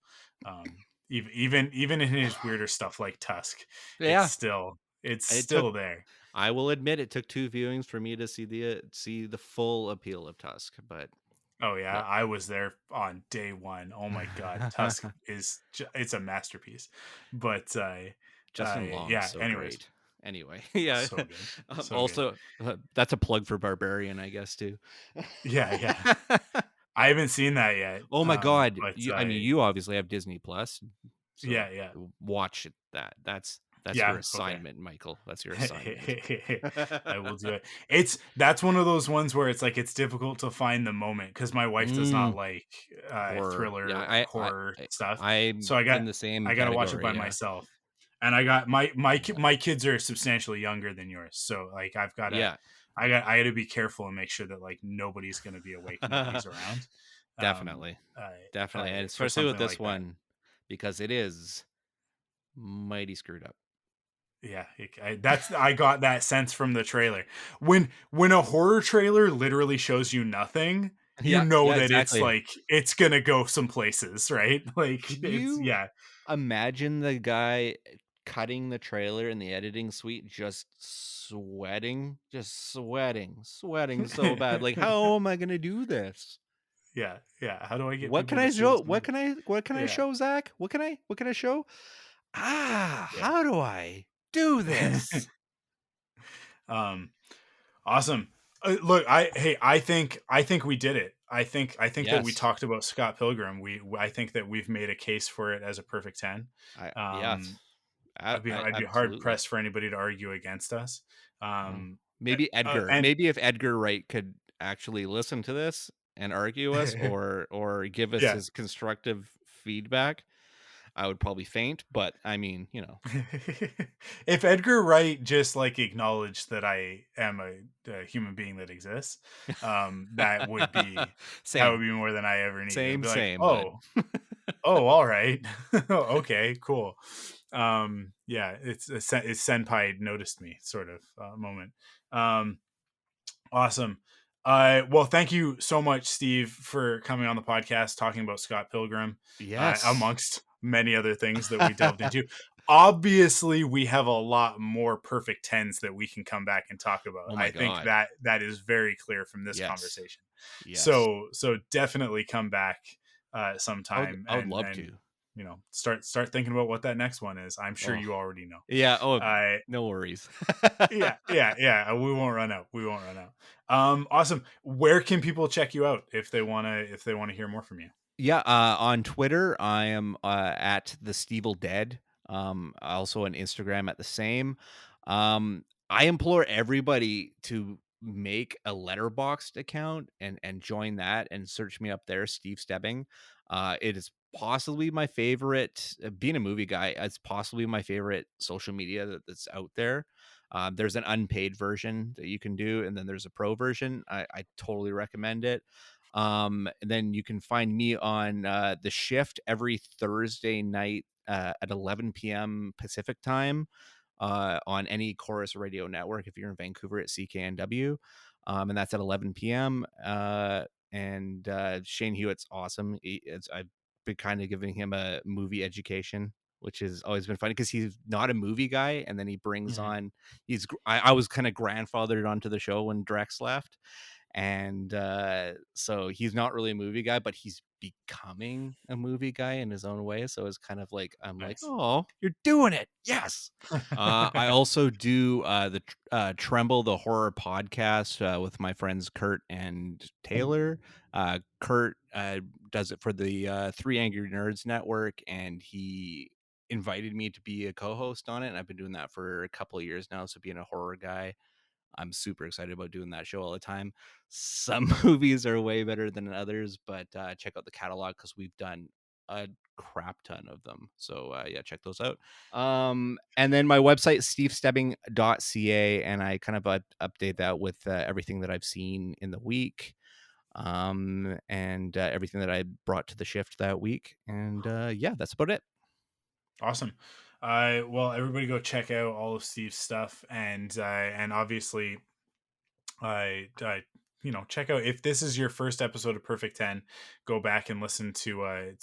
Even in his weirder stuff like Tusk, it's Yeah, still it's it took. still there. I will admit it took 2 viewings for me to see the full appeal of Tusk, but Oh yeah, but I was there on day one. Oh my god, Tusk it's a masterpiece. But Justin Long's yeah, so anyways, great. Anyway, yeah. so good. So good. Also, that's a plug for Barbarian, I guess, too. Yeah, yeah. I haven't seen that yet. Oh my god. But I mean, you obviously have Disney Plus, so yeah, yeah. watch that. That's your Yeah, okay. assignment, Michael. That's your assignment. I will do it. That's one of those ones where it's like, it's difficult to find the moment because my wife does not Mm, like horror. Yeah, thriller horror stuff. I'm So in the same I got to watch it category, by yeah. myself. And I got Yeah. my kids are substantially younger than yours. So like, Yeah. I got to be careful and make sure that like nobody's going to be awake, nobody's around. Um Definitely. Definitely. And for especially with something this like that. one, because it is mighty screwed up. Yeah, I got that sense from the trailer. When a horror trailer literally shows you nothing, you Yeah, know yeah, that it's exactly. like, it's gonna go some places, right? Like, Can it's you yeah, imagine the guy cutting the trailer in the editing suite just sweating so bad? Like, how am I gonna do this? yeah, yeah. How do I get What can people to I see show? this movie? What can I Yeah, show, Zach? What can I show? Ah, yeah. how do I do this? um, Awesome. Look, I think we did it. I think that we Yes. talked about Scott Pilgrim. I think that we've made a case for it as a perfect 10. Yes. Um, I'd be hard Absolutely. pressed for anybody to argue against us. Well, Um, maybe Edgar. and Maybe if Edgar Wright could actually listen to this and argue us or give us yeah. his constructive feedback, I would probably faint, but I mean, If Edgar Wright just like acknowledged that I am a human being that exists, that would be Same. more than I ever need. It'd Same, be like, same, bud. oh, all right. Okay, cool. Yeah, it's senpai noticed me sort of moment. Um, Awesome. Well, thank you so much, Steve, for coming on the podcast talking about Scott Pilgrim, Yes. amongst many other things that we delved into. Obviously, we have a lot more perfect tens that we can come back and talk about. Oh I my think god. that is very clear from this Yes. conversation. Yes. So definitely come back sometime, I would love and to. start thinking about what that next one is. I'm sure Oh. you already know. Yeah, oh, Uh, no worries. yeah, yeah, yeah. We won't run out. We won't run out. Awesome. Where can people check you out if they wanna hear more from you? Yeah, on Twitter, I am at the Stevel Dead. Also on Instagram at the same. I implore everybody to make a letterboxed account and join that and search me up there, Steve Stebbing. It is possibly my favorite. Being a movie guy, it's possibly my favorite social media that's out there. There's an unpaid version that you can do, and then there's a pro version. I totally recommend it. And then you can find me on the shift every Thursday night at 11 p.m. Pacific time on any Chorus Radio network if you're in Vancouver at CKNW. And that's at 11 p.m. And Shane Hewitt's awesome. I've been kind of giving him a movie education, which has always been funny because he's not a movie guy. And then he brings Mhm. on, I was kind of grandfathered onto the show when Drex left, and so he's not really a movie guy, but he's becoming a movie guy in his own way. So it's kind of like, I'm like, Nice. oh, you're doing it, yes. I also do Tremble the Horror podcast with my friends Kurt and Taylor. Kurt does it for the Three Angry Nerds network, and he invited me to be a co-host on it, and I've been doing that for a couple of years now, so being a horror guy I'm super excited about doing that show all the time. Some movies are way better than others, but check out the catalog because we've done a crap ton of them. So yeah, check those out. And then my website, stevestebbing.ca, and I kind of update that with everything that I've seen in the week, and everything that I brought to the shift that week. And yeah, that's about it. Awesome. Well, everybody go check out all of Steve's stuff, and obviously, I check out, if this is your first episode of Perfect 10, go back and listen to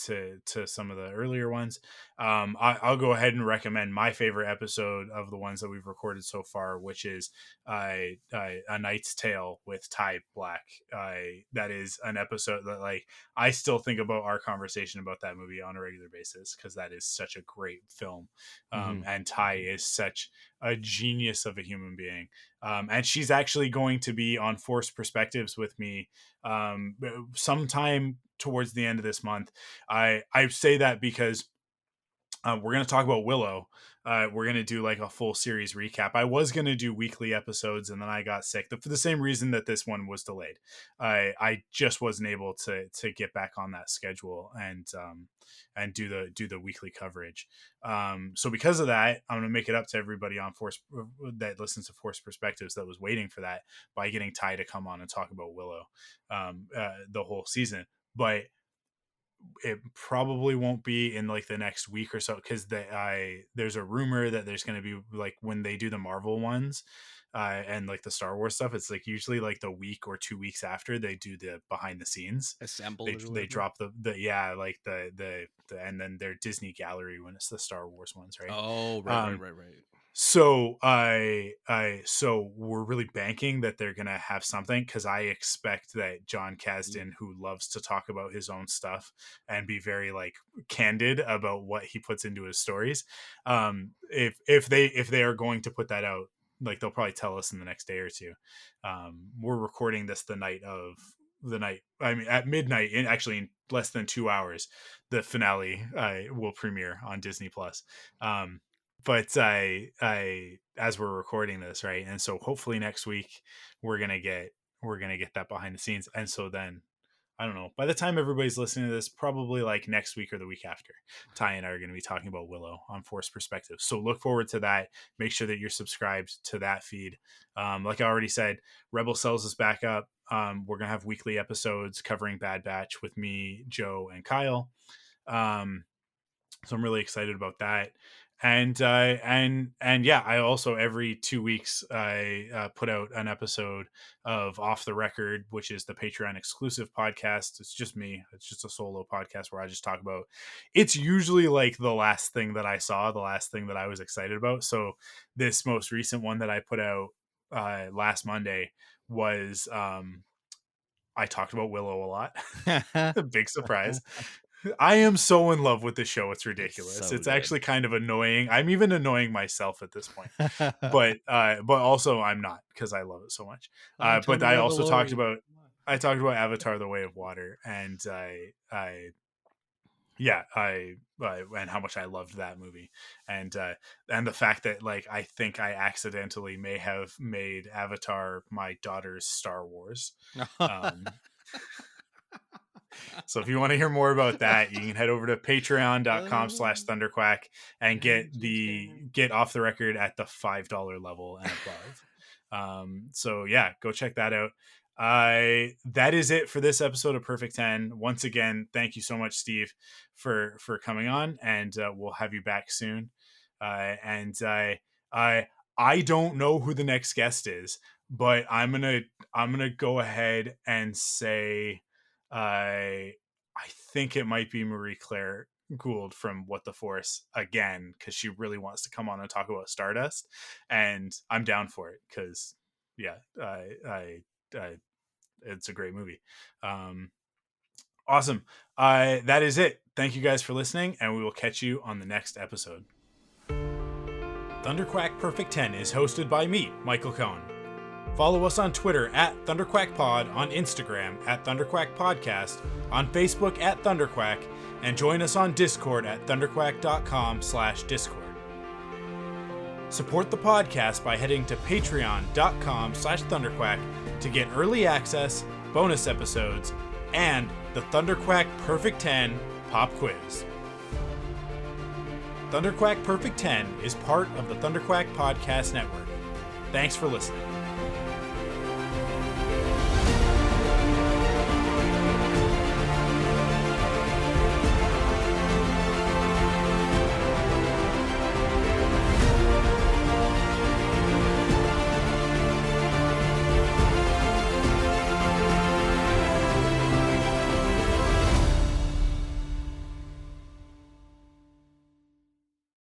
some of the earlier ones. I'll go ahead and recommend my favorite episode of the ones that we've recorded so far, which is A Knight's Tale with Ty Black. That is an episode that, like, I still think about our conversation about that movie on a regular basis, because that is such a great film. And Ty is such a genius of a human being. And she's actually going to be on Forced Perspectives with me sometime towards the end of this month. I say that because we're going to talk about Willow. We're going to do like a full series recap. I was going to do weekly episodes, and then I got sick for the same reason that this one was delayed. I just wasn't able to get back on that schedule and do the weekly coverage. So because of that, I'm going to make it up to everybody on that listens to Forced Perspectives that was waiting for that, by getting Ty to come on and talk about Willow the whole season. But it probably won't be in like the next week or so, because there's a rumor that there's going to be, like, when they do the Marvel ones and like the Star Wars stuff, it's like usually like the week or 2 weeks after they do the behind the scenes Assembled. They drop the like the and then their Disney gallery when it's the Star Wars ones, right? Oh, right. So so we're really banking that they're gonna have something, because I expect that John Kasdan, who loves to talk about his own stuff and be very like candid about what he puts into his stories, if they are going to put that out, like, they'll probably tell us in the next day or two. We're recording this the night at midnight, actually in less than 2 hours the finale will premiere on Disney Plus. But as we're recording this, right, and so hopefully next week we're gonna get that behind the scenes. And so then, I don't know, by the time everybody's listening to this, probably like next week or the week after, Ty and I are going to be talking about Willow on Forced Perspectives. So look forward to that. Make sure that you're subscribed to that feed. Like I already said, Rebel Cells is back up. We're going to have weekly episodes covering Bad Batch with me, Joe, and Kyle. So I'm really excited about that. And yeah, I also, every 2 weeks, I put out an episode of Off the Record, which is the Patreon exclusive podcast. It's just me. It's just a solo podcast where I just talk about, it's usually like the last thing that I saw, the last thing that I was excited about. So this most recent one that I put out last Monday was I talked about Willow a lot. Big surprise. I am so in love with the show. It's ridiculous. It's actually kind of annoying. I'm even annoying myself at this point. But also I'm not, because I love it so much. But I also talked about Avatar: The Way of Water, and and how much I loved that movie, and the fact that, like, I think I accidentally may have made Avatar my daughter's Star Wars. So if you want to hear more about that, you can head over to patreon.com/ThunderQuack and get Off the Record at the $5 level and above. So yeah, go check that out. That is it for this episode of Perfect 10. Once again, thank you so much, Steve, for coming on, and we'll have you back soon. I don't know who the next guest is, but I'm gonna go ahead and say I think it might be Marie Claire Gould from What the Force again, because she really wants to come on and talk about Stardust, and I'm down for it, because yeah, it's a great movie. Awesome. That is it. Thank you guys for listening, and we will catch you on the next episode. ThunderQuack Perfect 10 is hosted by me, Michael Cohn. Follow us on Twitter at ThunderQuackPod, on Instagram at ThunderQuackPodcast, on Facebook at ThunderQuack, and join us on Discord at thunderquack.com/Discord. Support the podcast by heading to patreon.com/ThunderQuack to get early access, bonus episodes, and the ThunderQuack Perfect 10 pop quiz. ThunderQuack Perfect 10 is part of the ThunderQuack Podcast Network. Thanks for listening.